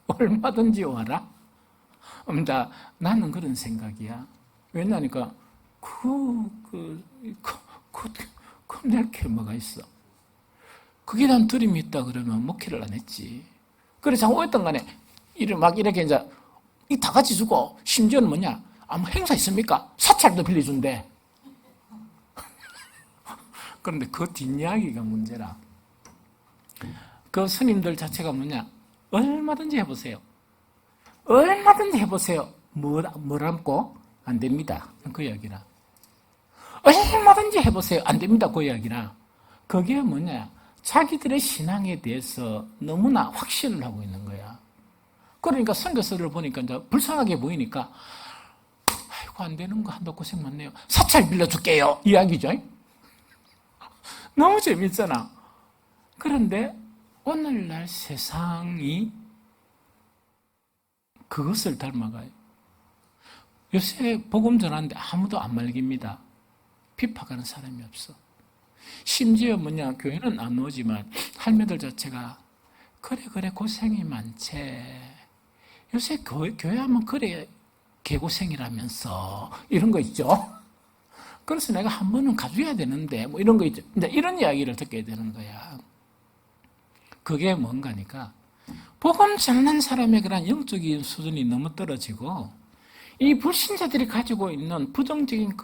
얼마든지 와라. 나는 그런 생각이야. 왜냐니까 내게 뭐가 있어? 그게 난 드림이 있다 그러면 목회를 안 했지. 그래서 어떤 간에 이렇게 이제 다 같이 주고, 심지어는 뭐냐? 아무 행사 있습니까? 사찰도 빌려준대. 그런데 그 뒷이야기가 문제라. 그 스님들 자체가 뭐냐? 얼마든지 해보세요. 얼마든지 해보세요. 뭐라고? 안 됩니다. 그 이야기라. 얼마든지 해보세요. 안 됩니다. 그 이야기라. 그게 뭐냐? 자기들의 신앙에 대해서 너무나 확신을 하고 있는 거야. 그러니까 선교서를 보니까 이제 불쌍하게 보이니까, 아이고, 안 되는 거 한다 고생 많네요. 사찰 빌려줄게요. 이야기죠. 너무 재밌잖아. 그런데 오늘날 세상이 그것을 닮아가요. 요새 복음 전하는데 아무도 안 말깁니다. 비판하는 사람이 없어. 심지어 뭐냐, 교회는 안 오지만 할매들 자체가 그래 고생이 많지. 요새 교회 하면 그래 개고생이라면서 이런 거 있죠. 그래서 내가 한 번은 가줘야 되는데 뭐 이런 거 있죠. 이제 이런 이야기를 듣게 되는 거야. 그게 뭔가니까 복음 전하는 사람의 그런 영적인 수준이 너무 떨어지고 이 불신자들이 가지고 있는 부정적인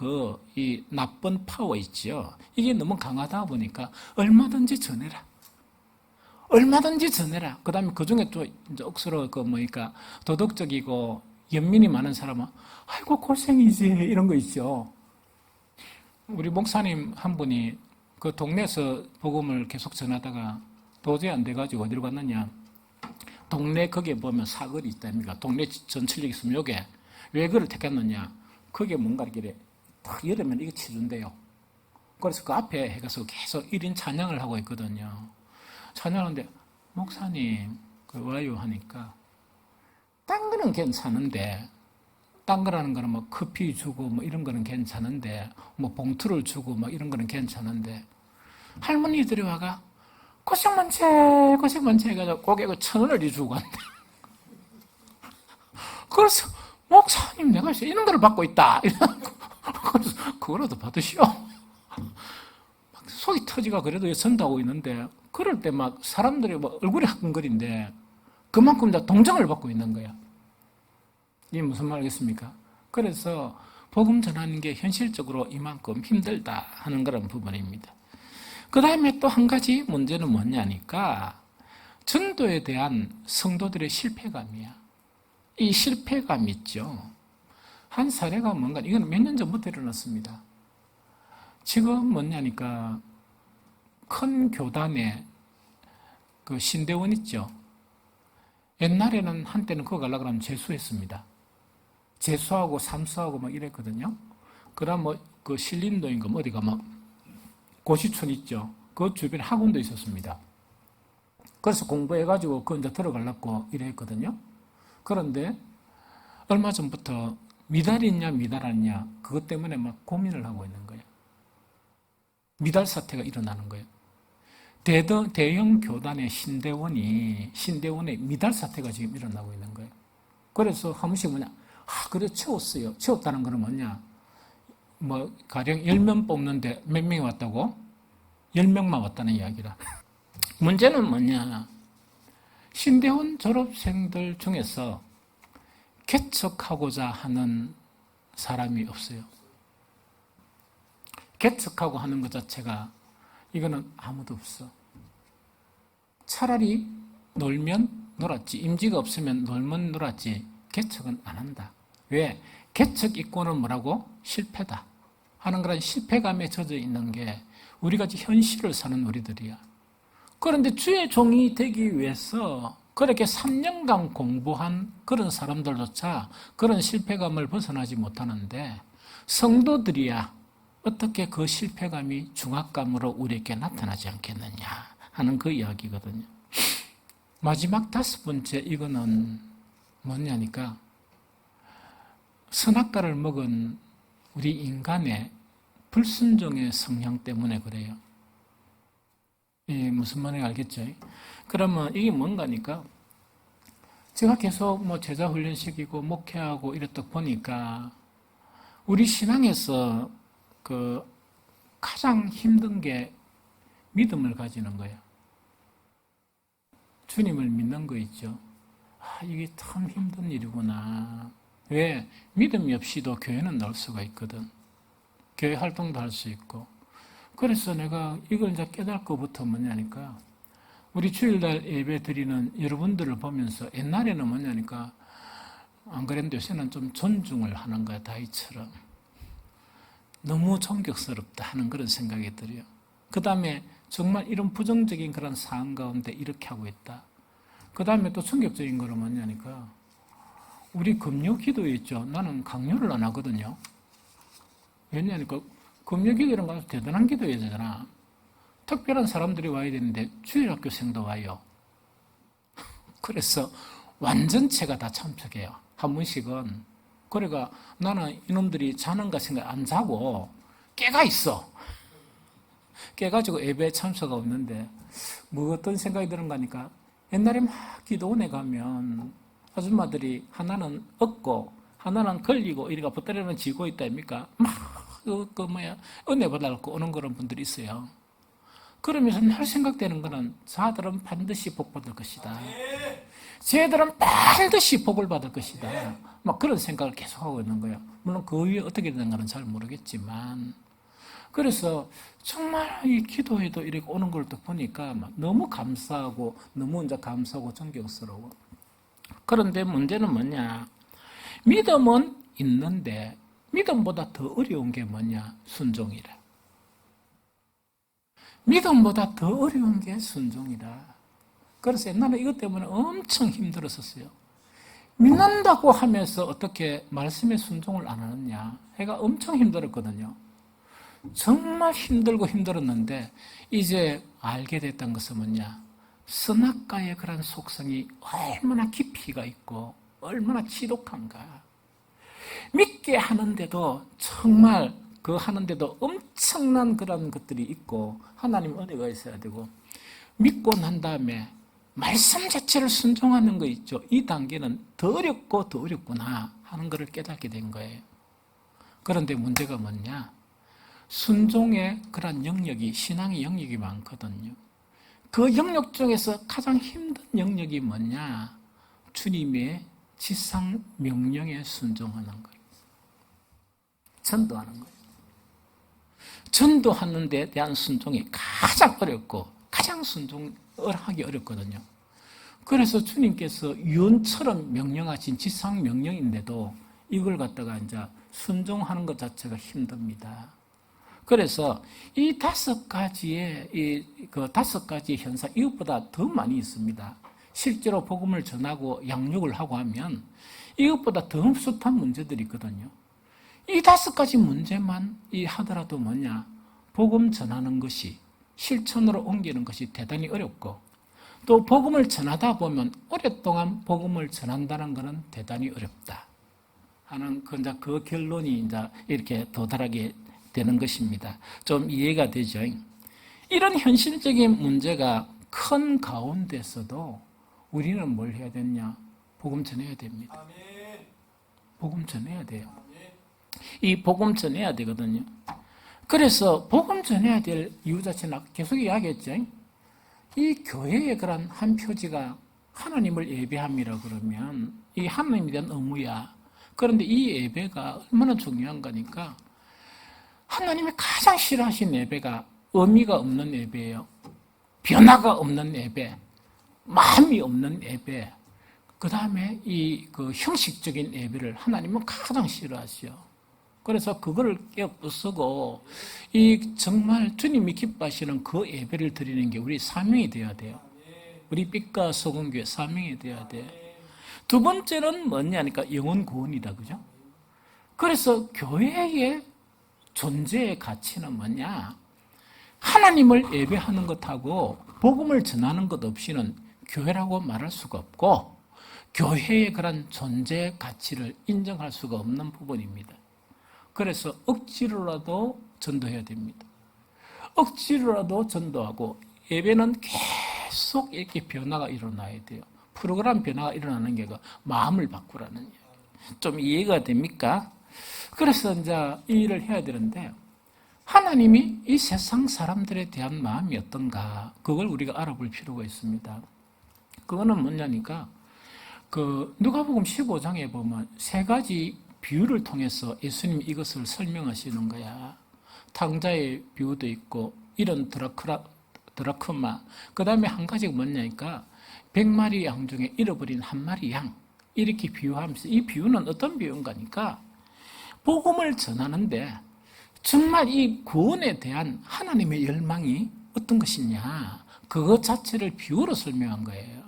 이 나쁜 파워 있죠. 이게 너무 강하다 보니까 얼마든지 전해라. 얼마든지 전해라. 그 다음에 그 중에 또 이제 억수로 도덕적이고 연민이 많은 사람은 아이고 고생이지 이런 거 있죠. 우리 목사님 한 분이 그 동네에서 복음을 계속 전하다가 도저히 안 돼가지고 어디로 갔느냐. 동네 거기에 보면 사거리 있다니까. 동네 전철역 있으면 요게 왜 그걸 택했느냐. 그게 뭔가 이렇게 딱 열으면 이거 치준대요. 그래서 그 앞에 해가서 계속 1인 찬양을 하고 있거든요. 찬양하는데 목사님 와요 하니까 딴 거는 괜찮은데 딴 거라는 거는 뭐 커피 주고 뭐 이런 거는 괜찮은데 뭐 봉투를 주고 뭐 이런 거는 괜찮은데 할머니들이 와가 고생 많지 해가지고 고개가 1,000원을 주고 간대. 그래서 목사님 내가 이런 거를 받고 있다. 그래서 그거라도 받으시오. 막 속이 터지가 그래도 선다고 있는데 그럴 때 막 사람들이 뭐 얼굴이 화끈거린데 그만큼 다 동정을 받고 있는 거야. 이게 무슨 말이겠습니까? 그래서 복음 전하는 게 현실적으로 이만큼 힘들다 하는 그런 부분입니다. 그 다음에 또 한 가지 문제는 뭐냐니까 전도에 대한 성도들의 실패감이야. 이 실패감 있죠. 한 사례가 뭔가 이건 몇 년 전부터 일어났습니다. 지금 뭐냐니까 큰 교단에 그 신대원 있죠. 옛날에는 한때는 그거 가려고 하면 재수했습니다. 재수하고 삼수하고 막 이랬거든요. 그다음 그 신림동인가 어디가 막 고시촌 있죠. 그 주변에 학원도 있었습니다. 그래서 공부해가지고 그 이제 들어가려고 이랬거든요. 그런데 얼마 전부터 미달이냐 미달 아니냐 그것 때문에 막 고민을 하고 있는 거예요. 미달 사태가 일어나는 거예요. 대형 교단의 신대원의 미달 사태가 지금 일어나고 있는 거예요. 그래서 한 번씩 뭐냐, 그래 채웠어요. 채웠다는 건 뭐냐, 뭐 가령 10명 뽑는데 몇 명이 왔다고? 10명만 왔다는 이야기라. 문제는 뭐냐, 신대원 졸업생들 중에서 개척하고자 하는 사람이 없어요. 개척하고 하는 것 자체가 이거는 아무도 없어. 차라리 놀면 놀았지, 임지가 없으면 놀면 놀았지 개척은 안 한다. 왜? 개척 이권은 뭐라고? 실패다 하는 그런 실패감에 젖어 있는 게 우리같이 현실을 사는 우리들이야. 그런데 주의 종이 되기 위해서 그렇게 3년간 공부한 그런 사람들조차 그런 실패감을 벗어나지 못하는데, 성도들이야 어떻게 그 실패감이 중압감으로 우리에게 나타나지 않겠느냐 하는 그 이야기거든요. 마지막 5번째, 이거는 뭐냐니까, 선악과를 먹은 우리 인간의 불순종의 성향 때문에 그래요. 무슨 말인지 알겠죠? 그러면 이게 뭔가니까, 제가 계속 뭐 제자 훈련시키고 목회하고 이랬다 보니까 우리 신앙에서 그 가장 힘든 게 믿음을 가지는 거예요. 주님을 믿는 거 있죠. 이게 참 힘든 일이구나. 왜? 믿음이 없이도 교회는 나올 수가 있거든. 교회 활동도 할 수 있고. 그래서 내가 이걸 이제 깨닫고부터 뭐냐니까, 우리 주일날 예배 드리는 여러분들을 보면서 옛날에는 뭐냐니까, 안 그랬는데 요새는 좀 존중을 하는 거야, 다이처럼. 너무 존경스럽다 하는 그런 생각이 들어요. 그 다음에 정말 이런 부정적인 그런 상황 가운데 이렇게 하고 있다. 그 다음에 또 충격적인 거는 뭐냐니까, 우리 금요 기도에 있죠. 나는 강요를 안 하거든요. 왜냐니까 금요 기도는 가서 대단한 기도해야 되잖아. 특별한 사람들이 와야 되는데 주일학교생도 와요. 그래서 완전체가 다 참석해요. 한 번씩은. 그러니까 나는 이놈들이 자는가 생각 안 자고 깨가 있어. 깨가지고 예배에 참석하고 있는데 뭐 어떤 생각이 드는가 하니까, 옛날에 막 기도원에 가면 아줌마들이 하나는 얻고 하나는 걸리고 이리가 붙들려면 지고 있다 아닙니까? 은혜 받아갖고 오는 그런 분들이 있어요. 그러면서 늘 생각되는 거는, 자들은 반드시 복 받을 것이다. 쟤들은 반드시 복을 받을 것이다. 막 그런 생각을 계속하고 있는 거예요. 물론 그 위에 어떻게 되는가는 잘 모르겠지만. 그래서 정말 이 기도에도 이렇게 오는 걸 또 보니까 막 너무 감사하고, 너무 이제 감사하고 존경스러워. 그런데 문제는 뭐냐? 믿음은 있는데 믿음보다 더 어려운 게 뭐냐? 순종이라. 믿음보다 더 어려운 게 순종이다. 그래서 옛날에 이것 때문에 엄청 힘들었었어요. 믿는다고 하면서 어떻게 말씀에 순종을 안 하느냐? 해가 엄청 힘들었거든요. 정말 힘들고 힘들었는데 이제 알게 됐던 것은 뭐냐? 선악과의 그런 속성이 얼마나 깊이가 있고 얼마나 지독한가. 믿게 하는데도 정말 그 하는데도 엄청난 그런 것들이 있고 하나님 은혜가 있어야 되고, 믿고 난 다음에 말씀 자체를 순종하는 거 있죠. 이 단계는 더 어렵고 더 어렵구나 하는 것을 깨닫게 된 거예요. 그런데 문제가 뭐냐? 순종의 그런 영역이, 신앙의 영역이 많거든요. 그 영역 중에서 가장 힘든 영역이 뭐냐? 주님의 지상 명령에 순종하는 거예요. 전도하는 거예요. 전도하는 데 대한 순종이 가장 어렵고 가장 순종을 하기 어렵거든요. 그래서 주님께서 유언처럼 명령하신 지상 명령인데도 이걸 갖다가 이제 순종하는 것 자체가 힘듭니다. 그래서 이 5가지의 그 5가지 현상, 이것보다 더 많이 있습니다. 실제로 복음을 전하고 양육을 하고 하면 이것보다 더 숱한 문제들이 있거든요. 이 5가지 문제만 하더라도 뭐냐? 복음 전하는 것이, 실천으로 옮기는 것이 대단히 어렵고, 또 복음을 전하다 보면 오랫동안 복음을 전한다는 것은 대단히 어렵다 하는 그 결론이 이제 이렇게 도달하게 되는 것입니다. 좀 이해가 되죠? 이런 현실적인 문제가 큰 가운데서도 우리는 뭘 해야 되냐? 복음 전해야 됩니다. 복음 전해야 돼요. 이 복음 전해야 되거든요. 그래서 복음 전해야 될 이유 자체는 계속 이야기했죠. 이 교회의 그런 한 표지가 하나님을 예배함이라 그러면 이 하나님에 대한 의무야. 그런데 이 예배가 얼마나 중요한 거니까 하나님이 가장 싫어하시는 예배가 의미가 없는 예배예요. 변화가 없는 예배, 마음이 없는 예배, 그 다음에 그 형식적인 예배를 하나님은 가장 싫어하시죠. 그래서 그거를 깨부수고 정말 주님이 기뻐하시는 그 예배를 드리는 게 우리 사명이 되어야 돼요. 우리 빛과 소금교회 사명이 되어야 돼요. 두 번째는 뭐냐니까 영혼 구원이다, 그죠? 그래서 교회의 존재의 가치는 뭐냐? 하나님을 예배하는 것하고 복음을 전하는 것 없이는 교회라고 말할 수가 없고 교회의 그런 존재 가치를 인정할 수가 없는 부분입니다. 그래서 억지로라도 전도해야 됩니다. 억지로라도 전도하고 예배는 계속 이렇게 변화가 일어나야 돼요. 프로그램 변화가 일어나는 게 마음을 바꾸라는 얘기예요. 좀 이해가 됩니까? 그래서 이제 이 일을 해야 되는데 하나님이 이 세상 사람들에 대한 마음이 어떤가 그걸 우리가 알아볼 필요가 있습니다. 그거는 뭐냐니까 누가복음 15장에 보면 세 가지 비유를 통해서 예수님이 이것을 설명하시는 거야. 탕자의 비유도 있고 이런 드라크마 그 다음에 한 가지가 뭐냐니까 100마리 양 중에 잃어버린 한 마리 양 이렇게 비유하면서 이 비유는 어떤 비유인가니까 복음을 전하는데 정말 이 구원에 대한 하나님의 열망이 어떤 것이냐 그것 자체를 비유로 설명한 거예요.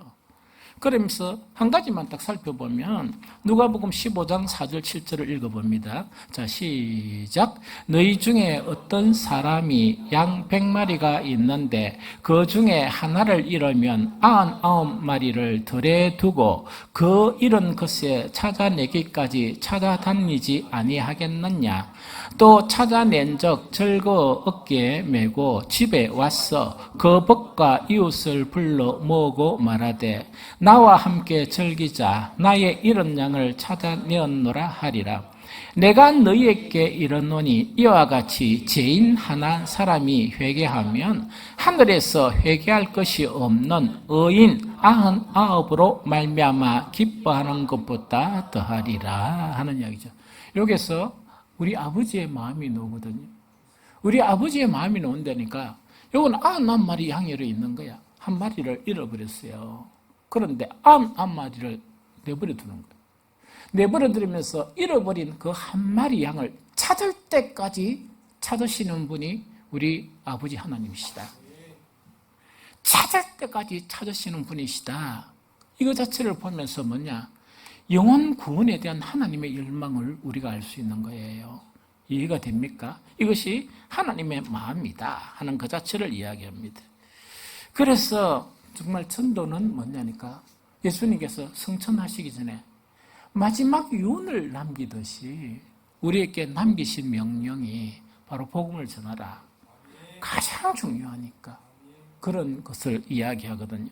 그러면서 한 가지만 딱 살펴보면 누가복음 15장 4절 7절을 읽어봅니다. 자, 시작. 너희 중에 어떤 사람이 양 100마리가 있는데 그 중에 하나를 잃으면 99마리를 들에 두고 그 잃은 것에 찾아내기까지 찾아다니지 아니하겠느냐. 또 찾아낸 적 절거 어깨에 메고 집에 왔어 그 벗과 이웃을 불러 모으고 말하되 나와 함께 즐기자 나의 잃은 양을 찾아내었노라 하리라. 내가 너희에게 이르노니 이와 같이 죄인 하나 사람이 회개하면 하늘에서 회개할 것이 없는 의인 99으로 말미암아 기뻐하는 것보다 더하리라 하는 이야기죠. 여기서 우리 아버지의 마음이 나오거든요. 우리 아버지의 마음이 나온다니까 이건 99마리 양이 있는 거야. 한 마리를 잃어버렸어요. 그런데 99마리를 내버려 두는 거예요. 내버려 두면서 잃어버린 그 한 마리 양을 찾을 때까지 찾으시는 분이 우리 아버지 하나님이시다. 찾을 때까지 찾으시는 분이시다. 이거 자체를 보면서 뭐냐? 영혼 구원에 대한 하나님의 열망을 우리가 알 수 있는 거예요. 이해가 됩니까? 이것이 하나님의 마음이다 하는 그 자체를 이야기합니다. 그래서 정말 전도는 뭐냐니까 예수님께서 성천하시기 전에 마지막 유언을 남기듯이 우리에게 남기신 명령이 바로 복음을 전하라. 가장 중요하니까 그런 것을 이야기하거든요.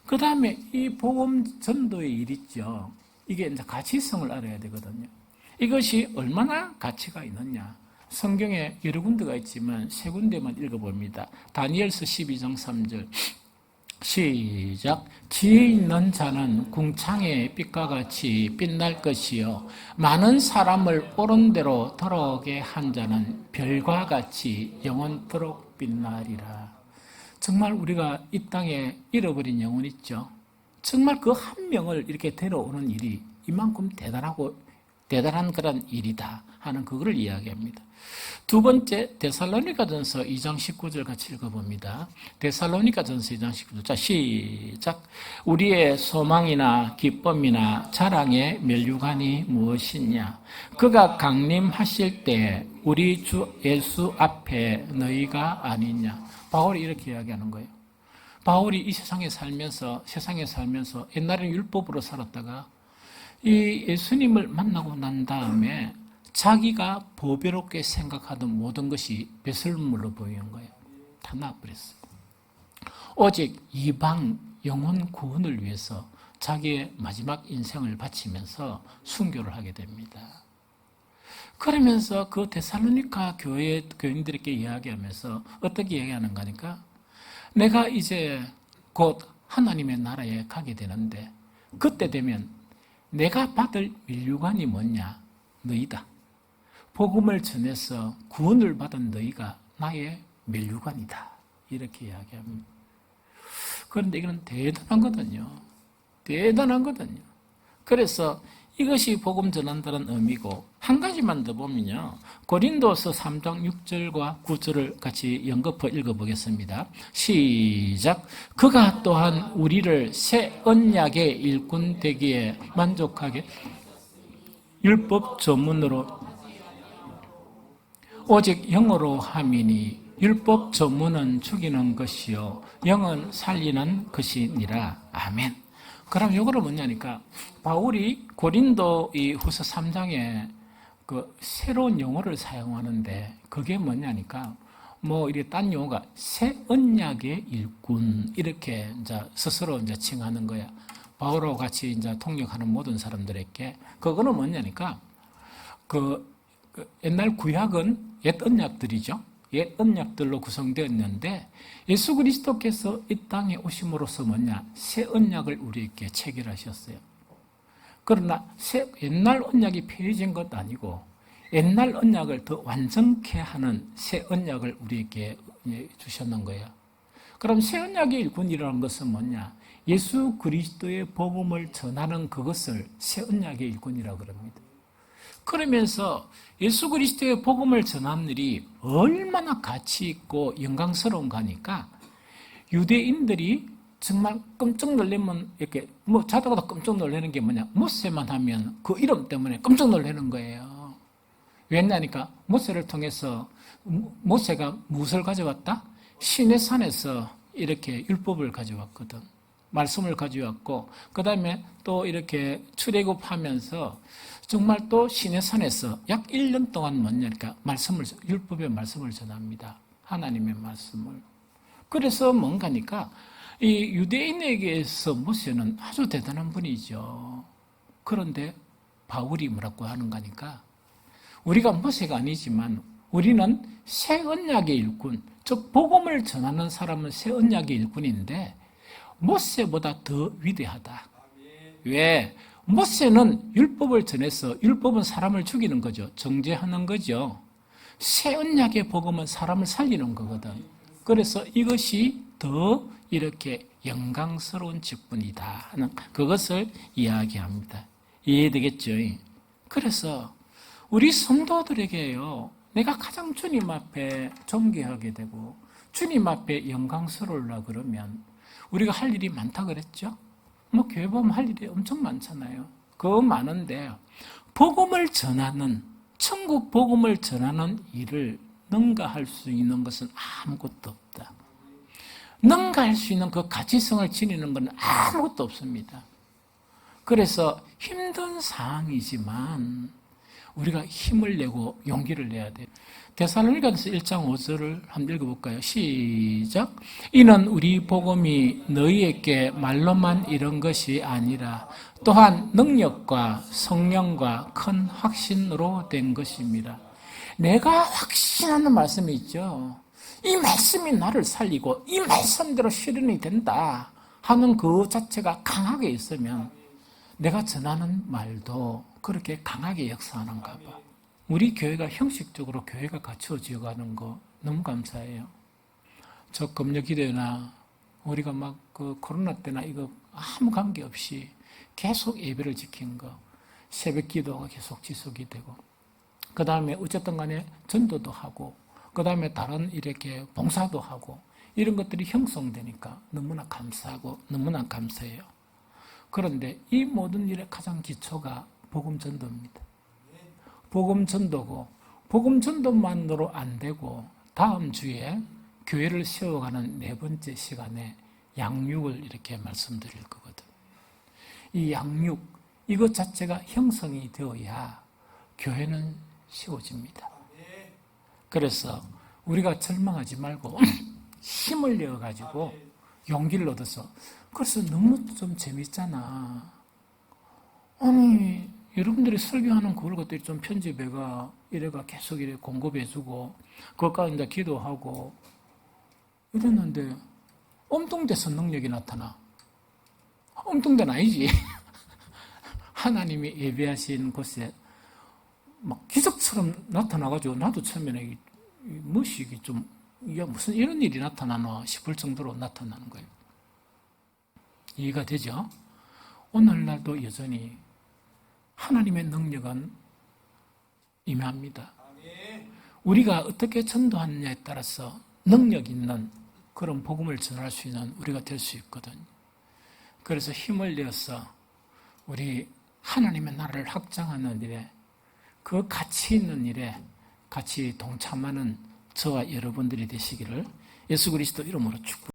그 다음에 이 복음 전도의 일 있죠. 이게 이제 가치성을 알아야 되거든요. 이것이 얼마나 가치가 있느냐. 성경에 여러 군데가 있지만 세 군데만 읽어봅니다. 다니엘서 12장 3절. 시작. 지혜 있는 자는 궁창의 빛과 같이 빛날 것이요 많은 사람을 옳은 대로 돌아오게 한 자는 별과 같이 영원토록 빛나리라. 정말 우리가 이 땅에 잃어버린 영혼 있죠. 정말 그 한 명을 이렇게 데려오는 일이 이만큼 대단한 그런 일이다 하는 그거를 이야기합니다. 두 번째 데살로니가전서 2장 19절 같이 읽어봅니다. 데살로니가전서 2장 19절. 자, 시작. 우리의 소망이나 기쁨이나 자랑의 면류관이 무엇이냐? 그가 강림하실 때 우리 주 예수 앞에 너희가 아니냐? 바울이 이렇게 이야기하는 거예요. 바울이 이 세상에 살면서 옛날에는 율법으로 살았다가 이 예수님을 만나고 난 다음에 자기가 보배롭게 생각하던 모든 것이 배설물로 보이는 거예요. 다 나와버렸어요. 오직 이방 영혼 구원을 위해서 자기의 마지막 인생을 바치면서 순교를 하게 됩니다. 그러면서 그 데살로니가 교회 교인들에게 이야기하면서 어떻게 이야기하는가 하니까 내가 이제 곧 하나님의 나라에 가게 되는데 그때 되면 내가 받을 면류관이 뭐냐? 너희다. 복음을 전해서 구원을 받은 너희가 나의 면류관이다. 이렇게 이야기합니다. 그런데 이건 대단하거든요. 대단하거든요. 그래서 이것이 복음 전한다는 의미고 한 가지만 더 보면요. 고린도서 3장 6절과 9절을 같이 연거푸 읽어보겠습니다. 시작. 그가 또한 우리를 새 언약의 일꾼 되기에 만족하게 율법 조문으로 오직 영으로 함이니 율법 조문은 죽이는 것이요 영은 살리는 것이니라. 아멘. 그럼 이거는 뭐냐니까 바울이 고린도 이 후서 3장에 그 새로운 용어를 사용하는데 그게 뭐냐니까 뭐 이게 딴 용어가 새 언약의 일꾼 이렇게 이제 스스로 이제 칭하는 거야. 바울하고 같이 이제 통역하는 모든 사람들에게 그거는 뭐냐니까 그 옛날 구약은 옛 언약들이죠. 옛 언약들로 구성되었는데 예수 그리스도께서 이 땅에 오심으로써 뭐냐? 새 언약을 우리에게 체결하셨어요. 그러나 옛날 언약이 폐해진 것 아니고 옛날 언약을 더 완전케 하는 새 언약을 우리에게 주셨는 거예요. 그럼 새 언약의 일꾼이라는 것은 뭐냐? 예수 그리스도의 복음을 전하는 그것을 새 언약의 일꾼이라고 그럽니다. 그러면서 예수 그리스도의 복음을 전하는 일이 얼마나 가치 있고 영광스러운가 하니까 유대인들이 정말 깜짝 놀라면 이렇게 뭐 자다가도 깜짝 놀라는 게 뭐냐? 모세만 하면 그 이름 때문에 깜짝 놀라는 거예요. 왜냐니까 모세를 통해서 모세가 무엇을 가져왔다? 시내산에서 이렇게 율법을 가져왔거든. 말씀을 가져왔고 그 다음에 또 이렇게 출애굽하면서 정말 또 시내산에서 약 1년 동안 뭐냐니까 율법의 말씀을 전합니다. 하나님의 말씀을. 그래서 뭔가니까 이 유대인에게서 모세는 아주 대단한 분이죠. 그런데 바울이 뭐라고 하는가 하니까 우리가 모세가 아니지만 우리는 새 언약의 일꾼, 즉 복음을 전하는 사람은 새 언약의 일꾼인데 모세보다 더 위대하다. 왜? 모세는 율법을 전해서 율법은 사람을 죽이는 거죠. 정죄하는 거죠. 새 언약의 복음은 사람을 살리는 거거든. 그래서 이것이 더 이렇게 영광스러운 직분이다 하는 그것을 이야기합니다. 이해되겠죠? 그래서 우리 성도들에게요. 내가 가장 주님 앞에 존귀하게 되고 주님 앞에 영광스러우려 그러면 우리가 할 일이 많다 그랬죠? 뭐 교회 보면 할 일이 엄청 많잖아요. 그거 많은데 복음을 전하는 천국 복음을 전하는 일을 능가할 수 있는 것은 아무것도 없다. 능가할 수 있는 그 가치성을 지니는 건 아무것도 없습니다. 그래서 힘든 상황이지만 우리가 힘을 내고 용기를 내야 돼요. 데살로니가서 1장 5절을 한번 읽어볼까요? 시작. 이는 우리 복음이 너희에게 말로만 이런 것이 아니라 또한 능력과 성령과 큰 확신으로 된 것입니다. 내가 확신하는 말씀이 있죠. 이 말씀이 나를 살리고 이 말씀대로 실현이 된다 하는 그 자체가 강하게 있으면 내가 전하는 말도 그렇게 강하게 역사하는가 봐. 우리 교회가 형식적으로 교회가 갖추어져 가는 거 너무 감사해요. 저 금요기도나 우리가 막 그 코로나 때나 이거 아무 관계없이 계속 예배를 지킨 거, 새벽 기도가 계속 지속이 되고, 그 다음에 어쨌든 간에 전도도 하고, 그 다음에 다른 이렇게 봉사도 하고, 이런 것들이 형성되니까 너무나 감사하고 너무나 감사해요. 그런데 이 모든 일의 가장 기초가 복음 전도입니다. 복음 전도고, 복음 전도만으로 안 되고 다음 주에 교회를 세워가는 네 번째 시간에 양육을 이렇게 말씀드릴 거거든. 이 양육, 이것 자체가 형성이 되어야 교회는 세워집니다. 그래서 우리가 절망하지 말고 힘을 내어가지고 용기를 얻어서, 그래서 너무 좀 재밌잖아. 아니, 여러분들이 설교하는 그걸 것들이 좀 편집해가, 이래가 계속 이래 공급해주고, 그것과 이제 기도하고, 이랬는데, 엉뚱돼서 능력이 나타나. 엉뚱된 아니지. 하나님이 예배하신 곳에 막 기적처럼 나타나가지고, 나도 처음에는 무엇이 좀, 이게 무슨 이런 일이 나타나나 싶을 정도로 나타나는 거예요. 이해가 되죠? 오늘날도 여전히 하나님의 능력은 임합니다. 우리가 어떻게 전도하느냐에 따라서 능력 있는 그런 복음을 전할 수 있는 우리가 될 수 있거든요. 그래서 힘을 내어서 우리 하나님의 나라를 확장하는 일에, 그 가치 있는 일에 같이 동참하는 저와 여러분들이 되시기를 예수 그리스도 이름으로 축복합니다.